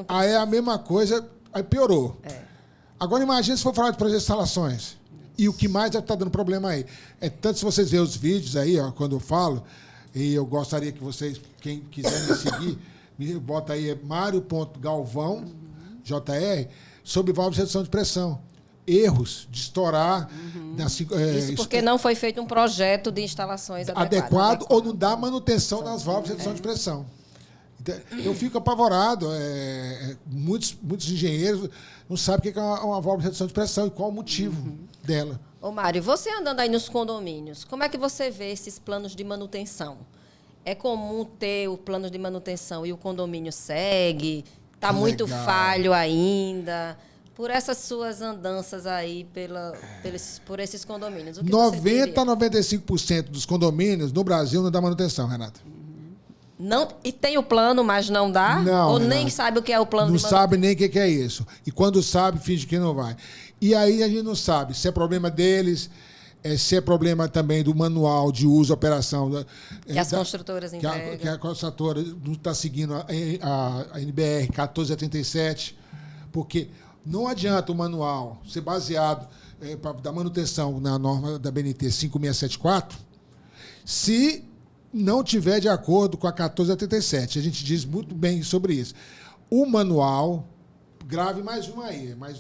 aí é a mesma coisa, aí piorou. Agora imagine se for falar de projeto de instalações. E o que mais está dando problema aí? Tanto se vocês verem os vídeos aí, ó, quando eu falo, e eu gostaria que vocês, quem quiser me seguir, me bota aí Mário.Galvão, JR, sobre válvula de redução de pressão. Erros de estourar. Isso porque não foi feito um projeto de instalações adequado ou não dá manutenção nas válvulas de redução de pressão. Eu fico apavorado. Muitos engenheiros não sabem o que é uma válvula de redução de pressão e qual o motivo dela. Ô, Mário, você andando aí nos condomínios, como é que você vê esses planos de manutenção? É comum ter o plano de manutenção e o condomínio segue? Está muito falho ainda? Por essas suas andanças aí por esses condomínios, o que 90% a 95% dos condomínios no Brasil não dá manutenção, Renata. Não, e tem o plano, mas não dá? Não, ou Renata, nem sabe o que é o plano não de manutenção? Não sabe nem o que é isso. E quando sabe, finge que não vai. E aí a gente não sabe se é problema deles, se é problema também do manual de uso e operação. Que as construtoras entregam. Que a construtora não está seguindo a NBR 1437, porque não adianta o manual ser baseado da manutenção na norma da BNT 5674 se não tiver de acordo com a 1487. A gente diz muito bem sobre isso. O manual, grave mais uma aí, mais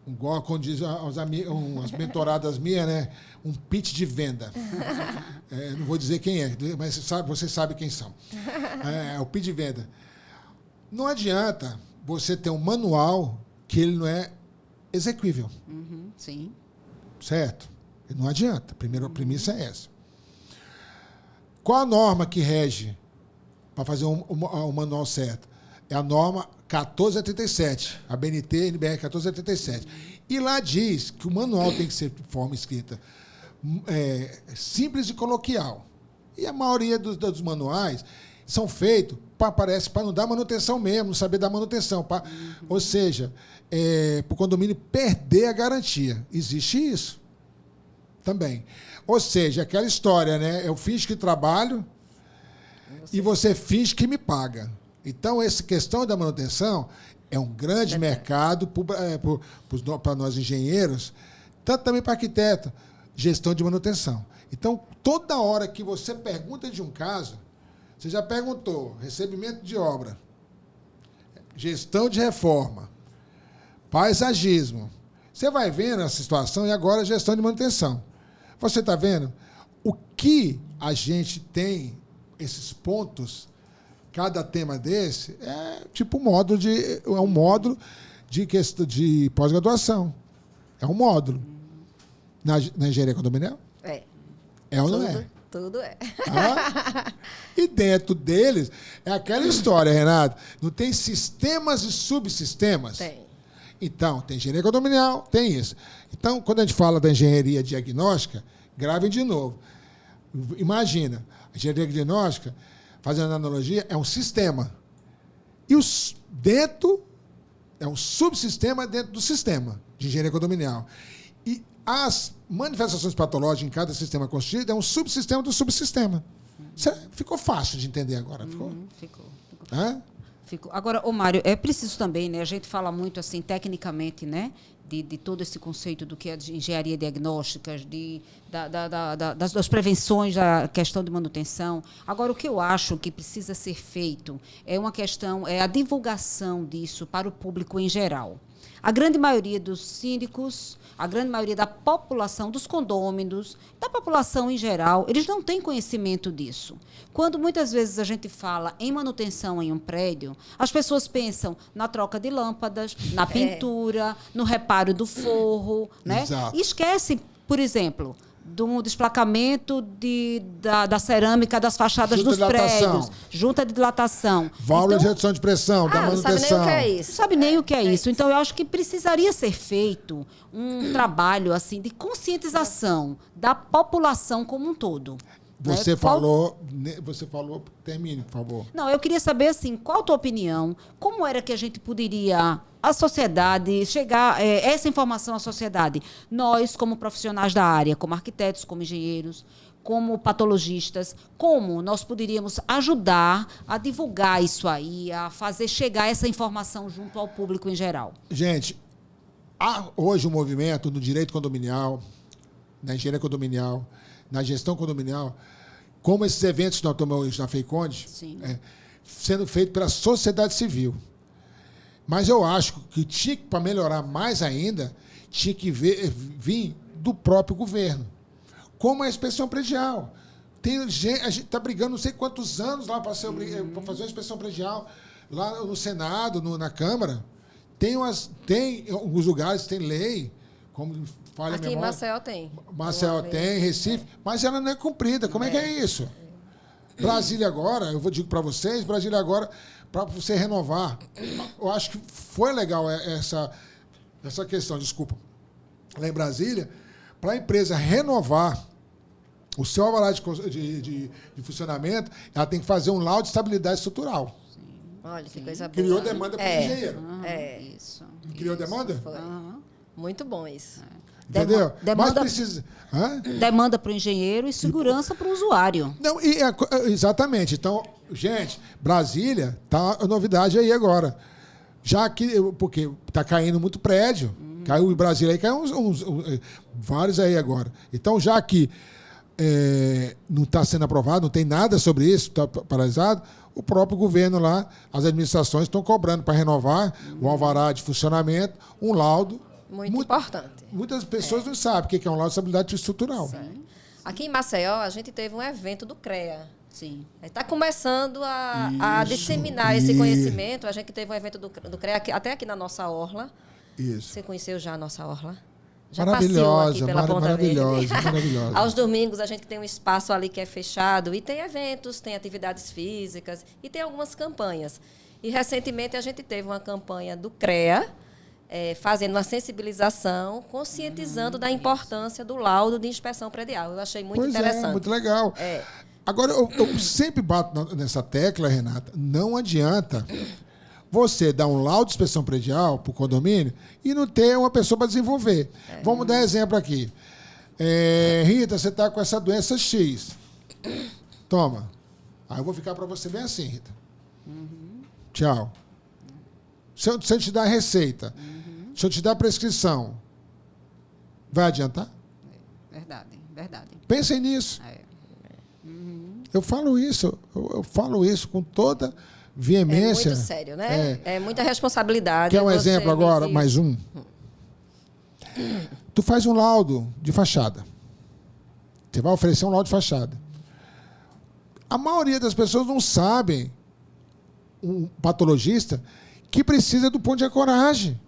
igual como diz umas mentoradas minhas, né? Um pitch de venda. Não vou dizer quem é, mas você sabe quem são. O pitch de venda. Não adianta você ter um manual que ele não é execuível. Sim. Certo? Não adianta. A primeira premissa é essa. Qual a norma que rege para fazer o manual certo? É a norma 1487, a BNT NBR 1487. E lá diz que o manual tem que ser de forma escrita simples e coloquial. E a maioria dos manuais, são feitos parece para não dar manutenção mesmo, não saber dar manutenção. Ou seja, para o condomínio perder a garantia. Existe isso também. Ou seja, aquela história, né? Eu finjo que trabalho e você finge que me paga. Então, essa questão da manutenção é um grande mercado para nós engenheiros, tanto também para arquiteto, gestão de manutenção. Então, toda hora que você pergunta de um caso, você já perguntou recebimento de obra, gestão de reforma, paisagismo. Você vai vendo a situação e agora gestão de manutenção. Você está vendo o que a gente tem, esses pontos, cada tema desse, é tipo um módulo de pós-graduação. É um módulo. Na engenharia condominial? É ou não é? Tudo é. E dentro deles, é aquela história, Renato. Não tem sistemas e subsistemas? Tem. Então, tem engenharia condominial, tem isso. Então, quando a gente fala da engenharia diagnóstica, gravem de novo. Imagina, a engenharia diagnóstica, fazendo analogia, é um sistema. E dentro, é um subsistema dentro do sistema de engenharia condominial. E as manifestações patológicas em cada sistema constituído é um subsistema do subsistema. Ficou fácil de entender agora. Ficou. Hã? Agora, Mário, é preciso também, né? A gente fala muito assim, tecnicamente, né? De todo esse conceito do que é de engenharia diagnóstica, das prevenções da questão de manutenção. Agora, o que eu acho que precisa ser feito é a divulgação disso para o público em geral. A grande maioria dos síndicos, a grande maioria da população, dos condôminos, da população em geral, eles não têm conhecimento disso. Quando muitas vezes a gente fala em manutenção em um prédio, as pessoas pensam na troca de lâmpadas, na pintura, no reparo do forro, né? Exato. E esquecem, por exemplo, do desplacamento da cerâmica das fachadas dos prédios, junta de dilatação. Válvula de redução de pressão, da manutenção. Não sabe nem o que é isso. Não sabe nem o que é isso. Então, eu acho que precisaria ser feito um trabalho assim de conscientização da população como um todo. Você falou, termine, por favor. Não, eu queria saber, assim, qual a tua opinião, como era que a gente poderia, a sociedade, chegar essa informação à sociedade? Nós, como profissionais da área, como arquitetos, como engenheiros, como patologistas, como nós poderíamos ajudar a divulgar isso aí, a fazer chegar essa informação junto ao público em geral? Gente, há hoje um movimento no direito condominial, na engenharia condominial, na gestão condominial, como esses eventos que nós tomamos na FEICONDE, sendo feito pela sociedade civil. Mas eu acho que para melhorar mais ainda, tinha que vir do próprio governo. Como a inspeção predial. A gente está brigando não sei quantos anos lá para fazer uma inspeção predial, lá no Senado, na Câmara. Tem alguns lugares, tem lei, como falha a memória. Aqui em Maceió tem. Maceió tem, Recife, mas ela não é cumprida. Como é que é isso? Brasília agora, eu digo para vocês, Brasília agora, para você renovar. Eu acho que foi legal essa questão, desculpa. Lá em Brasília, para a empresa renovar o seu alvará de funcionamento, ela tem que fazer um laudo de estabilidade estrutural. Olha, que coisa boa. Criou demanda para o engenheiro. Isso. Criou demanda? Foi. Muito bom isso. Entendeu? Demanda, mas precisa. Demanda para o engenheiro e segurança para o usuário. Não, exatamente. Então, gente, Brasília tá a novidade aí agora. Já que, porque está caindo muito prédio. Caiu em Brasília aí, caiu vários aí agora. Então, já que não está sendo aprovado, não tem nada sobre isso, está paralisado, o próprio governo lá, as administrações estão cobrando para renovar o alvará de funcionamento, um laudo. Muito importante. Muitas pessoas não sabem o que é um laudo de estabilidade estrutural. Sim. Aqui em Maceió, a gente teve um evento do CREA. Sim. Está começando a disseminar esse conhecimento. A gente teve um evento do CREA até aqui na nossa orla. Isso. Você conheceu já a nossa orla? Já maravilhosa, passeou aqui pela Ponta Verde. Maravilhosa. Aos domingos a gente tem um espaço ali que é fechado e tem eventos, tem atividades físicas e tem algumas campanhas. E recentemente a gente teve uma campanha do CREA, fazendo uma sensibilização, conscientizando da importância do laudo de inspeção predial. Eu achei muito interessante. Muito legal. Agora, eu sempre bato nessa tecla, Renata, não adianta você dar um laudo de inspeção predial para o condomínio e não ter uma pessoa para desenvolver. Vamos dar exemplo aqui. Rita, você está com essa doença X. Toma. Aí eu vou ficar para você bem assim, Rita. Tchau. Se eu te dar a receita, se eu te dar a prescrição, vai adiantar? Verdade. Pensem nisso. Eu falo isso com toda veemência. É muito sério, né? É muita responsabilidade. Quer um exemplo agora? Mais um? Tu faz um laudo de fachada. Você vai oferecer um laudo de fachada. A maioria das pessoas não sabem, um patologista, que precisa do ponto de ancoragem.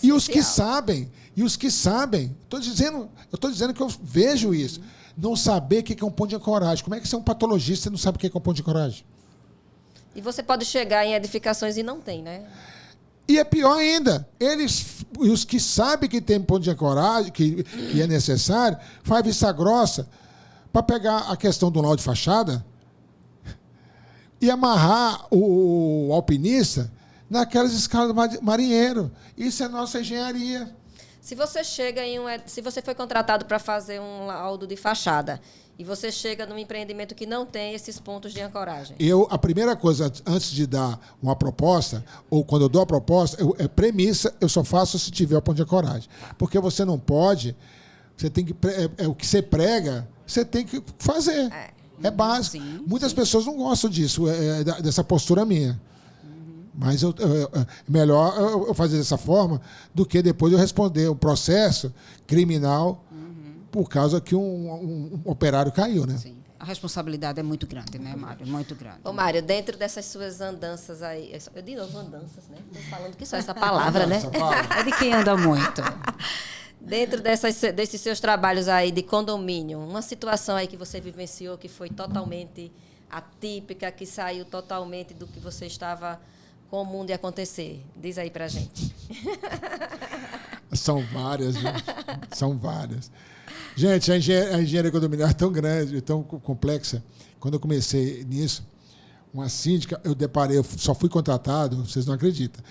E os que sabem, eu estou dizendo que eu vejo isso. Não saber o que é um ponto de ancoragem. Como é que você é um patologista e não sabe o que é um ponto de ancoragem? E você pode chegar em edificações e não tem, né? E é pior ainda, os que sabem que tem ponto de ancoragem, que é necessário, faz vista grossa para pegar a questão do laudo de fachada e amarrar o alpinista naquelas escalas do marinheiro. Isso é nossa engenharia. Se você chega se você foi contratado para fazer um laudo de fachada e você chega num empreendimento que não tem esses pontos de ancoragem. A primeira coisa, antes de dar uma proposta, ou quando eu dou a proposta, premissa, eu só faço se tiver o ponto de ancoragem. Porque você não pode, você tem que, o que você prega, você tem que fazer. É básico. Sim, Muitas pessoas não gostam disso, dessa postura minha. Mas melhor eu fazer dessa forma do que depois eu responder um processo criminal por causa que um operário caiu, né? Sim. A responsabilidade é muito grande, né, Mário? Muito grande. Ô, Mário, dentro dessas suas andanças aí... Eu de novo, andanças, né? Estou falando que só essa palavra, né? É de quem anda muito. Dentro desses seus trabalhos aí de condomínio, uma situação aí que você vivenciou que foi totalmente atípica, que saiu totalmente do que você estava comum de acontecer. Diz aí pra gente. São várias, gente. São várias. Gente, a engenharia condominial é tão grande, tão complexa. Quando eu comecei nisso, uma síndica, eu só fui contratado, vocês não acreditam,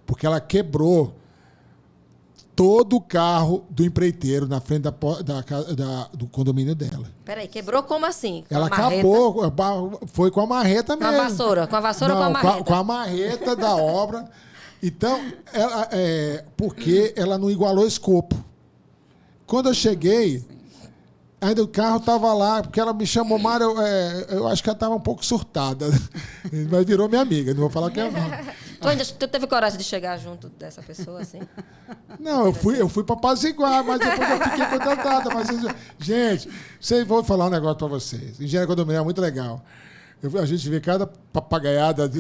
porque ela quebrou todo o carro do empreiteiro na frente do condomínio dela. Peraí, quebrou como assim? Ela acabou, foi com a marreta mesmo. Com a vassoura? Com a vassoura ou com a marreta? Com a marreta da obra. Então, porque ela não igualou escopo. Quando eu cheguei, ainda o carro estava lá, porque ela me chamou, Mário, eu acho que ela estava um pouco surtada, mas virou minha amiga, não vou falar que é não. Tu teve coragem de chegar junto dessa pessoa, assim? Não, eu fui para apaziguar, mas depois eu fiquei contratada. Mas, gente, vou falar um negócio para vocês. Engenharia condominial é muito legal. A gente vê cada papagaiada,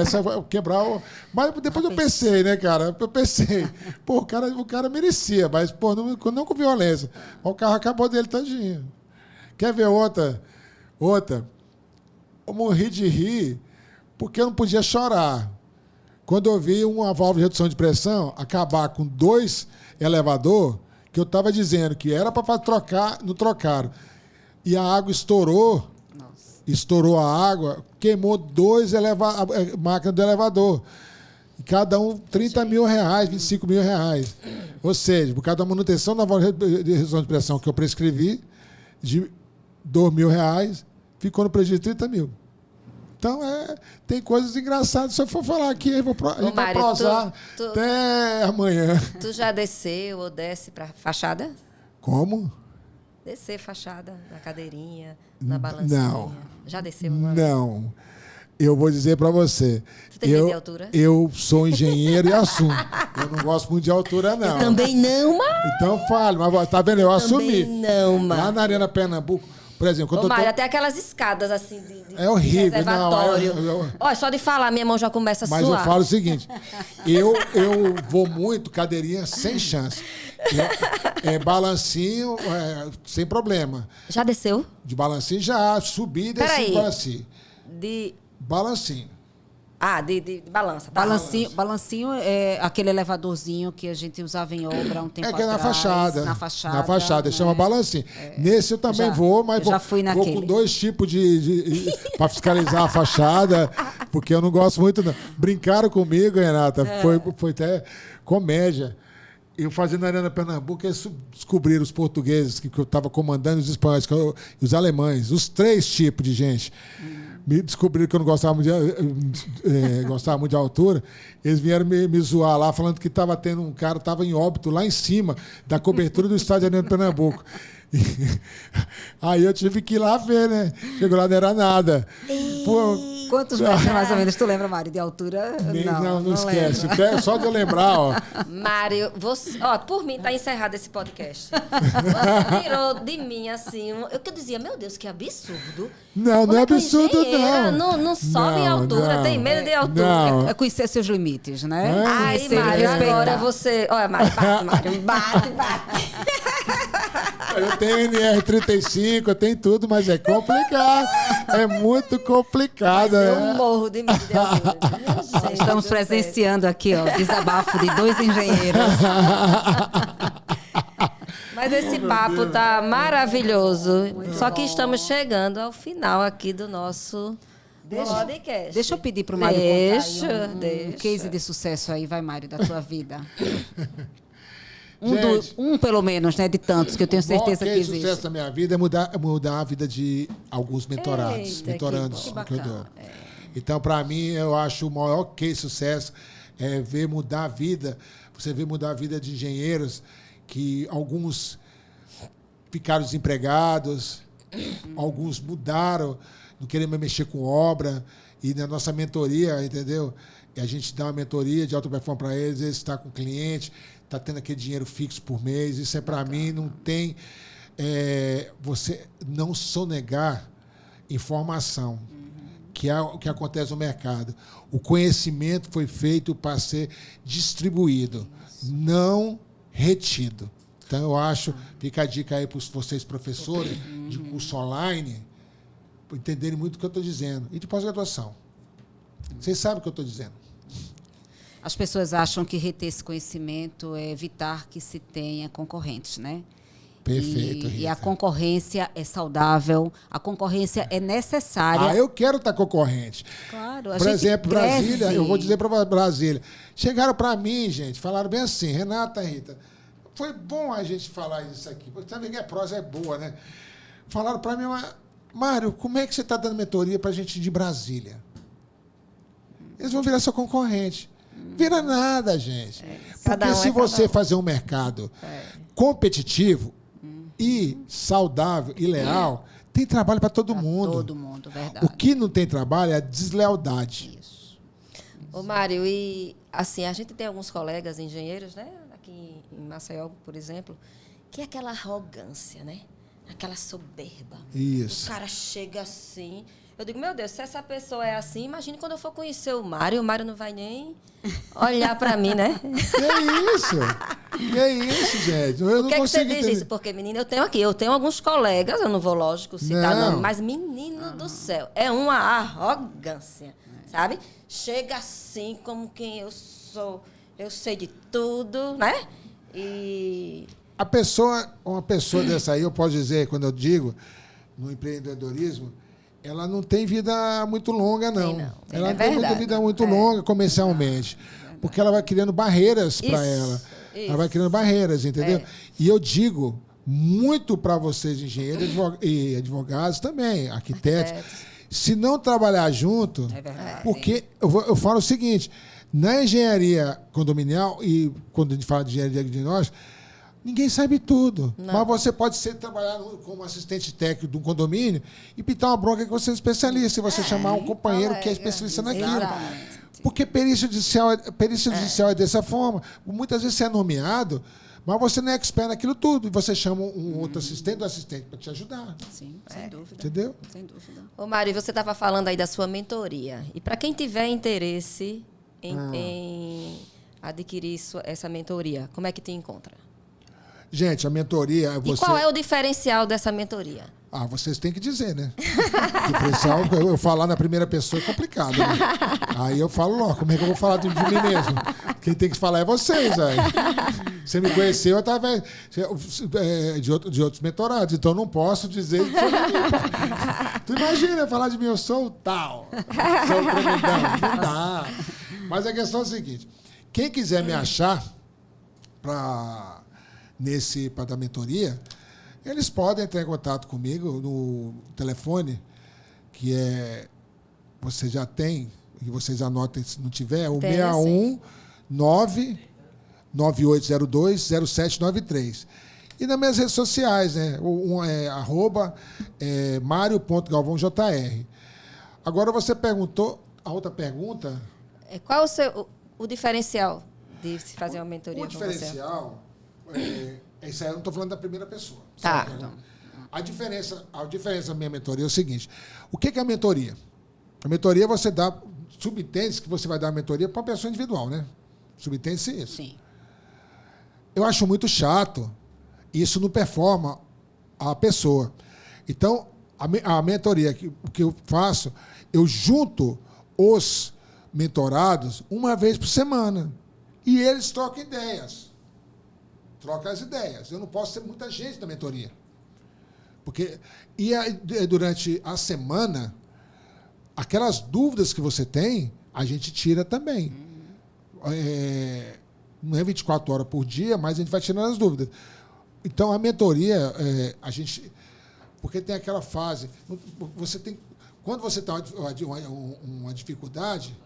essa quebrar o... Mas depois eu pensei, né, cara? Eu pensei, pô, o cara merecia, mas, pô, não com violência. O carro acabou dele tadinho. Quer ver outra? Eu morri de rir porque eu não podia chorar. Quando eu vi uma válvula de redução de pressão acabar com 2 elevadores, que eu estava dizendo que era para trocar, não trocaram. E a água estourou. Estourou a água, queimou 2 máquinas do elevador. Cada um R$30 mil, R$25 mil. Ou seja, por causa da manutenção da válvula de redução de pressão que eu prescrevi, de R$2 mil, ficou no prejuízo de 30 mil. Então, tem coisas engraçadas. Se eu for falar aqui, a gente vai prosar até amanhã. Tu já desceu ou desce para fachada? Como? Descer fachada, na cadeirinha, na balancinha. Não. Já desceu? Não. Eu vou dizer para você. Você tem medo de altura? Eu sou engenheiro e assumo. Eu não gosto muito de altura, não. Eu também não, mano. Então fale, mas tá vendo? Eu assumi. Não, mano. Lá na Arena Pernambuco, por exemplo... Ô, Mário, até aquelas escadas assim é horrível. De reservatório. Olha, só de falar, minha mão já começa a suar. Mas eu falo o seguinte, eu vou muito cadeirinha sem chance. Balancinho, sem problema. Já desceu? De balancinho já, subi e desci de balancinho. De... Balancinho. De balança. Tá. Balancinho é aquele elevadorzinho que a gente usava em obra há um tempo É que é atrás. na fachada. Na fachada. Na fachada, né? chama balancinho. Nesse eu também vou, mas já fui vou naquele. com 2 tipos para fiscalizar a fachada, porque eu não gosto muito. Não. Brincaram comigo, Renata, foi até comédia. Eu fazendo na Arena Pernambuco, eles descobriram os portugueses que eu estava comandando, os espanhóis, os alemães, os 3 tipos de gente. Me descobriram que eu não gostava muito de altura. Eles vieram me zoar lá, falando que estava tendo um cara, estava em óbito lá em cima da cobertura do estádio Arena Pernambuco. Aí eu tive que ir lá ver, né? Chegou lá, não era nada. Pô, Quantos metros, mais ou menos, tu lembra, Mário, de altura? Não esquece. Só de eu lembrar, ó. Mário, por mim tá encerrado esse podcast. Você tirou de mim, assim, eu que dizia, meu Deus, que absurdo. Não é absurdo, não. Não sobe em altura, tem medo de altura. Não. É conhecer seus limites, né? Ai, Conhecer e Mário, respeitar. agora você... Olha, Mário, bate. Eu tenho NR35, eu tenho tudo, mas é complicado. É muito complicado. Eu morro de medo de altura. Minha gente Estamos do presenciando aqui, ó, desabafo de 2 engenheiros. Mas esse papo tá maravilhoso. Só que estamos chegando ao final aqui do nosso podcast. Deixa eu pedir pro Mário Deixa. contar um case de sucesso aí, vai, Mário, da tua vida. Gente, Pelo menos, né, de tantos que eu tenho certeza que o existe. sucesso da minha vida é mudar a vida de alguns mentorados, mentorandos que eu dou. Então, para mim, eu acho o maior case de sucesso é ver mudar a vida. Você vê mudar a vida de engenheiros que alguns ficaram desempregados, alguns mudaram, não querem mais mexer com obra. E na nossa mentoria, entendeu? E a gente dá uma mentoria de alta performance para eles estão com o cliente, está tendo aquele dinheiro fixo por mês. Isso é para mim, não tem... você não sonegar informação, que é o que acontece no mercado. O conhecimento foi feito para ser distribuído, não retido. Então, eu acho, fica a dica aí para vocês, professores de curso online, para entenderem muito o que eu estou dizendo. E de pós-graduação. Vocês sabem o que eu estou dizendo. As pessoas acham que reter esse conhecimento é evitar que se tenha concorrentes, né? Perfeito, E a Rita. concorrência é saudável, a concorrência é necessária. Eu quero estar concorrente. Claro, Por exemplo, cresce. Brasília, eu vou dizer para Brasília. Chegaram para mim, gente, falaram bem assim, Renata, Rita, foi bom a gente falar isso aqui. Você sabe que a prosa é boa, né? Falaram para mim, Mário, como é que você está dando mentoria para a gente de Brasília? Eles vão virar seu concorrente. Vira nada, gente. Porque se você fazer um mercado competitivo e saudável e leal, tem trabalho para todo mundo. Todo mundo, verdade. O que não tem trabalho é a deslealdade. Isso. Ô, Mário, e assim, a gente tem alguns colegas engenheiros, né? Aqui em Maceió, por exemplo, que é aquela arrogância, né? Aquela soberba. Isso. O cara chega assim. Eu digo, meu Deus, se essa pessoa é assim, imagine quando eu for conhecer o Mário não vai nem olhar para mim, né? Que isso, gente? Eu Por não que você consigo diz entender. isso? Porque, menina, eu tenho alguns colegas, eu não vou, lógico, citar Não. nome, mas, menino do céu, é uma arrogância, sabe? Chega assim, como quem eu sou, eu sei de tudo, né? E... Uma pessoa dessa aí, eu posso dizer, quando eu digo, no empreendedorismo, ela não tem vida muito longa, não. Tem, não. Ela É não tem muita verdade. vida muito longa comercialmente. Porque ela vai criando barreiras para ela. Ela vai criando barreiras, entendeu? E eu digo muito para vocês, engenheiros e advogados também, arquitetos, se não trabalhar junto, porque eu falo o seguinte, na engenharia condominial, e quando a gente fala de engenharia diagnóstica, ninguém sabe tudo. Não. Mas você pode trabalhar como assistente técnico de um condomínio e pintar uma bronca que você é especialista, se você chamar um companheiro que é especialista naquilo. Exatamente. Porque perícia judicial é dessa forma. Muitas vezes você é nomeado, mas você não é expert naquilo tudo. E você chama um outro assistente para te ajudar. Sim, sem dúvida. Entendeu? Sem dúvida. Ô, Mário, você estava falando aí da sua mentoria. E para quem tiver interesse em adquirir essa mentoria, como é que te encontra? Gente, a mentoria... E qual é o diferencial dessa mentoria? Vocês têm que dizer, né? Diferencial, eu falar na primeira pessoa é complicado, né? Aí eu falo, ó, como é que eu vou falar de mim mesmo? Quem tem que falar é vocês, aí. Você me conheceu através de outros mentorados, então eu não posso dizer sobre mim. Tu imagina falar de mim, eu sou o tal, sou o tremendão. Não dá. Mas a questão é a seguinte, quem quiser me achar para dar mentoria, eles podem entrar em contato comigo no telefone, que você já tem, e vocês anotem se não tiver, é o 619-9802-0793. E nas minhas redes sociais, né? @mario.galvãojr. Agora você perguntou, a outra pergunta... Qual o diferencial de se fazer uma mentoria com você? O diferencial... Isso aí eu não estou falando da primeira pessoa. Tá. A diferença da minha mentoria é o seguinte. O que é a mentoria? A mentoria você dá... Subentende que você vai dar a mentoria para uma pessoa individual, né? Subentende-se isso. Sim. Eu acho muito chato. Isso não performa a pessoa. Então, a mentoria que eu faço, eu junto os mentorados uma vez por semana. E eles trocam ideias. Troca as ideias. Eu não posso ter muita gente na mentoria. Durante a semana, aquelas dúvidas que você tem, a gente tira também. Não é 24 horas por dia, mas a gente vai tirando as dúvidas. Então, a mentoria, porque tem aquela fase... Quando você está uma dificuldade,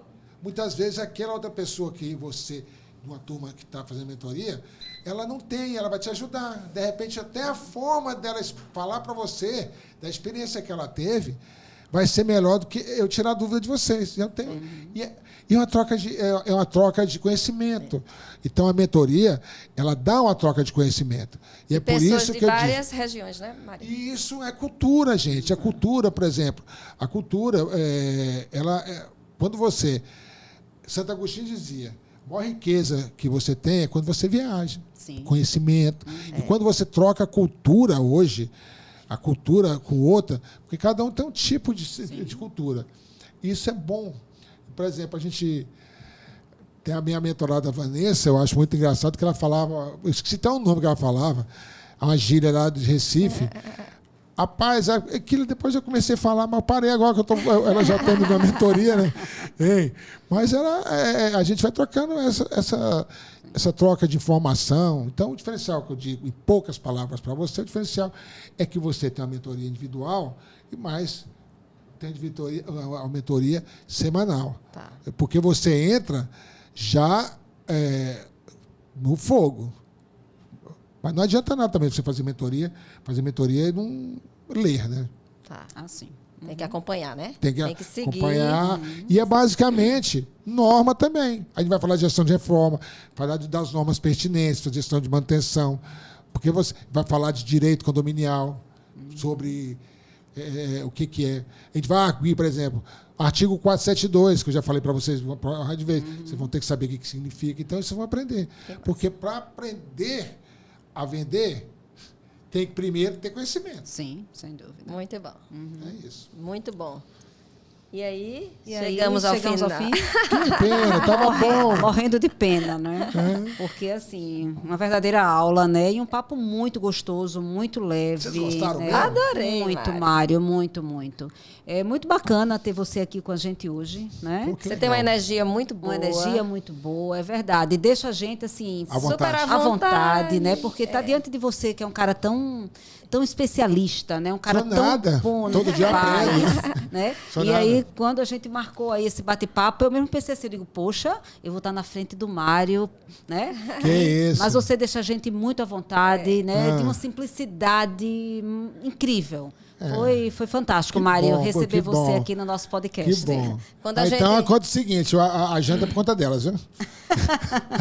muitas vezes aquela outra pessoa que você... de uma turma que está fazendo mentoria, ela não tem, ela vai te ajudar. De repente, até a forma dela falar para você, da experiência que ela teve, vai ser melhor do que eu tirar a dúvida de vocês. Eu tenho, e é uma troca de conhecimento. Então, a mentoria, ela dá uma troca de conhecimento. E é por isso que eu digo... de várias regiões, né, Maria? E isso é cultura, gente. A cultura, por exemplo, quando você... Santo Agostinho dizia... A maior riqueza que você tem é quando você viaja. Sim. Conhecimento. E quando você troca a cultura hoje, a cultura com outra, porque cada um tem um tipo de cultura. Isso é bom. Por exemplo, a gente tem a minha mentorada Vanessa, eu acho muito engraçado que ela falava, eu esqueci até o nome que ela falava, uma gíria lá de Recife. Rapaz, aquilo depois eu comecei a falar, mas parei agora que ela já está na mentoria, né? Mas a gente vai trocando essa troca de informação. Então, o diferencial que eu digo, em poucas palavras para você, o diferencial é que você tem uma mentoria individual e mais tem a mentoria semanal. Tá. Porque você entra já no fogo. Mas não adianta nada também você fazer mentoria e não ler, né? Tá. Assim. Tem que acompanhar, né? Tem que seguir. acompanhar. E é basicamente norma também. A gente vai falar de gestão de reforma, falar das normas pertinentes, da gestão de manutenção, porque você vai falar de direito condominial, sobre o que é. A gente vai arguir, por exemplo, artigo 472, que eu já falei para vocês, vocês vão ter que saber o que significa. Então, isso vocês vão aprender. Porque para aprender a vender, tem que primeiro ter conhecimento. Sim, sem dúvida. Muito bom. É isso. Muito bom. E aí, chegamos ao fim. Que pena, estava bom. Morrendo de pena, né? Porque, assim, uma verdadeira aula, né? E um papo muito gostoso, muito leve. Vocês gostaram né? mesmo? Adorei, Muito, Mário. Mário, muito, muito. É muito bacana ter você aqui com a gente hoje, né? Pô, que Você tem uma legal. energia muito boa. Uma energia muito boa, é verdade. E deixa a gente, assim, À super vontade. à à vontade, né? vontade. Porque tá diante de você, que é um cara tão especialista, né? Um cara Sou tão nada. bom no Todo que dia faz, aprendo. né? Sou E nada. aí, quando a gente marcou aí esse bate-papo, eu mesmo pensei assim, eu digo, poxa, eu vou estar na frente do Mário, né? Que isso. Mas você deixa a gente muito à vontade, né? Ah. De uma simplicidade incrível. Foi fantástico, Que Mário, bom, receber que você bom. aqui no nosso podcast. Que bom. Quando a Então, gente- conta o seguinte, a janta é por conta delas, viu?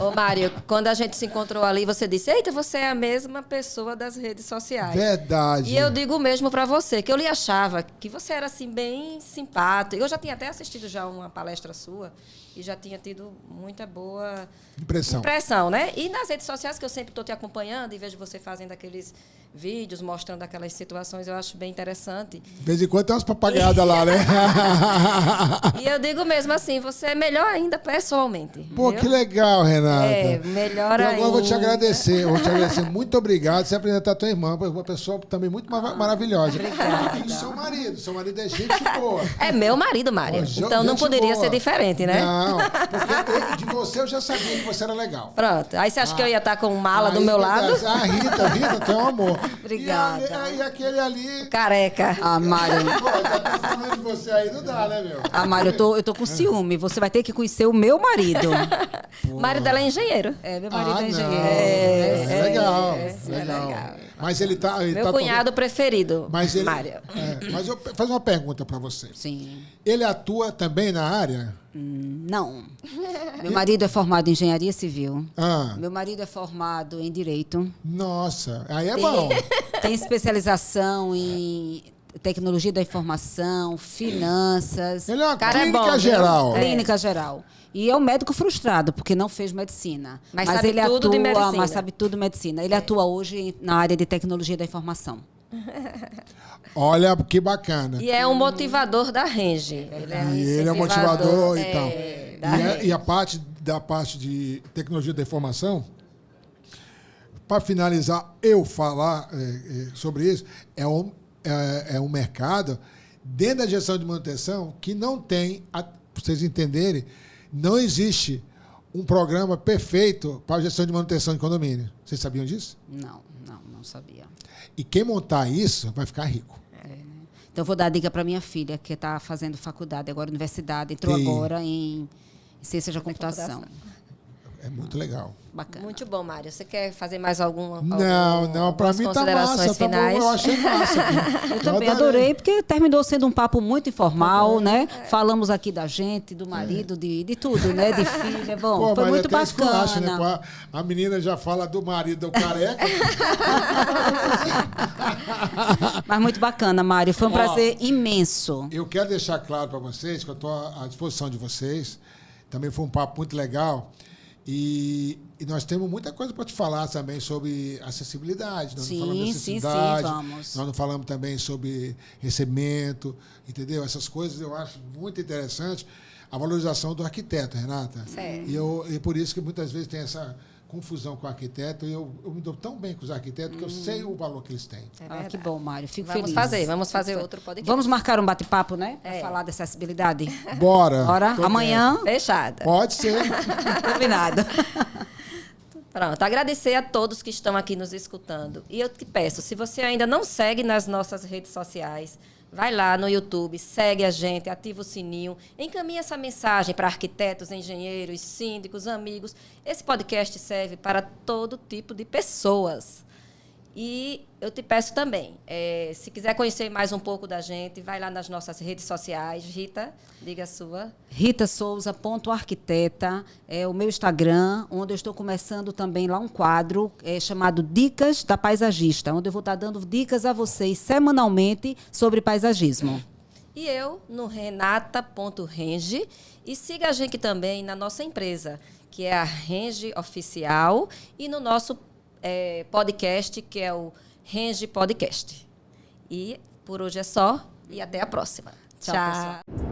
Ô, Mário, quando a gente se encontrou ali, você disse, eita, você é a mesma pessoa das redes sociais. Verdade. E eu digo mesmo pra você, que eu lhe achava que você era, assim, bem simpático. Eu já tinha até assistido já uma palestra sua e já tinha tido muita boa impressão, né? E nas redes sociais, que eu sempre estou te acompanhando e vejo você fazendo aqueles vídeos, mostrando aquelas situações, eu acho bem interessante. De vez em quando tem umas papagaiadas lá, né? E eu digo mesmo assim, você é melhor ainda pessoalmente. Pô, viu? que legal, Renata. É, melhor e ainda. agora eu vou te agradecer. Muito obrigado. Você apresentar a tua irmã, uma pessoa também muito maravilhosa. Obrigada. E o seu marido. Seu marido é gente boa. É meu marido, Mário. Pô, Então não gente poderia boa. ser diferente, né? Não, porque de você eu já sabia que você era legal. Pronto. Aí você acha que eu ia estar com mala do Aí, meu lado? Rita, tu é um amor. Obrigada. E aquele ali... Careca. Ah, Mário. Pô, já tô falando de você aí, não dá, né, meu? Ah, Mário, eu tô com ciúme. Você vai ter que conhecer o meu marido. O marido dela é engenheiro. É, meu marido é não. engenheiro. É legal. legal. Mas ele tá... Meu cunhado preferido, Mas ele, Mário. mas eu faço uma pergunta para você. Sim. Ele atua também na área? Não. Meu marido é formado em engenharia civil. Ah, Meu marido é formado em direito. nossa, aí é bom. Tem especialização em tecnologia da informação, finanças. Ele é uma Cara, é clínica bom, viu? geral. Clínica geral. E é um médico frustrado, porque não fez medicina. Mas sabe ele tudo atua, de medicina. Mas sabe tudo de medicina. Ele atua hoje na área de tecnologia da informação. Olha que bacana. E é um motivador da Renge. Ele é, E ele é motivador e tal. da Renge. E a parte de tecnologia da informação, para finalizar, eu falar sobre isso, é um mercado dentro da gestão de manutenção que não tem, para vocês entenderem, não existe um programa perfeito para a gestão de manutenção de condomínio. Vocês sabiam disso? Não sabia. E quem montar isso vai ficar rico. Então, eu vou dar a dica para minha filha, que está fazendo faculdade, agora universidade, entrou Sim. agora em ciência da computação. É muito legal. Bacana. Muito bom, Mário. Você quer fazer mais alguma Não, para mim tá massa. Tá bom, eu achei massa. Aqui. Eu também adorei, porque terminou sendo um papo muito informal, né? Falamos aqui da gente, do marido, de tudo, né? De filha. Bom, Pô, foi mas muito até esculacho, bacana. né? Pô, a menina já fala do marido do careca. Mas muito bacana, Mário. Foi um prazer imenso. Eu quero deixar claro para vocês que eu estou à disposição de vocês. Também foi um papo muito legal. E nós temos muita coisa para te falar também sobre acessibilidade. Nós não falamos de acessibilidade. vamos. Nós não falamos também sobre recebimento, entendeu? Essas coisas eu acho muito interessante. A valorização do arquiteto, Renata. Certo. E por isso que muitas vezes tem essa confusão com o arquiteto. E eu me dou tão bem com os arquitetos que eu sei o valor que eles têm. Que bom, Mário. Fico Vamos feliz. vamos fazer outro podcast. Vamos marcar um bate-papo, né? Para falar dessa acessibilidade. Bora. Bora? Tô Amanhã, Fechada. Pode ser. combinado. Pronto, agradecer a todos que estão aqui nos escutando. E eu te peço, se você ainda não segue nas nossas redes sociais, vai lá no YouTube, segue a gente, ativa o sininho, encaminha essa mensagem para arquitetos, engenheiros, síndicos, amigos. Esse podcast serve para todo tipo de pessoas. E eu te peço também, se quiser conhecer mais um pouco da gente, vai lá nas nossas redes sociais. Rita, diga a sua. ritasouza.arquiteta é o meu Instagram, onde eu estou começando também lá um quadro chamado Dicas da Paisagista, onde eu vou estar dando dicas a vocês semanalmente sobre paisagismo. E eu, no renata.renge. E siga a gente também na nossa empresa, que é a Renge Oficial, e no nosso podcast, que é o Renge Podcast. E por hoje é só, e até a próxima. Tchau, pessoal.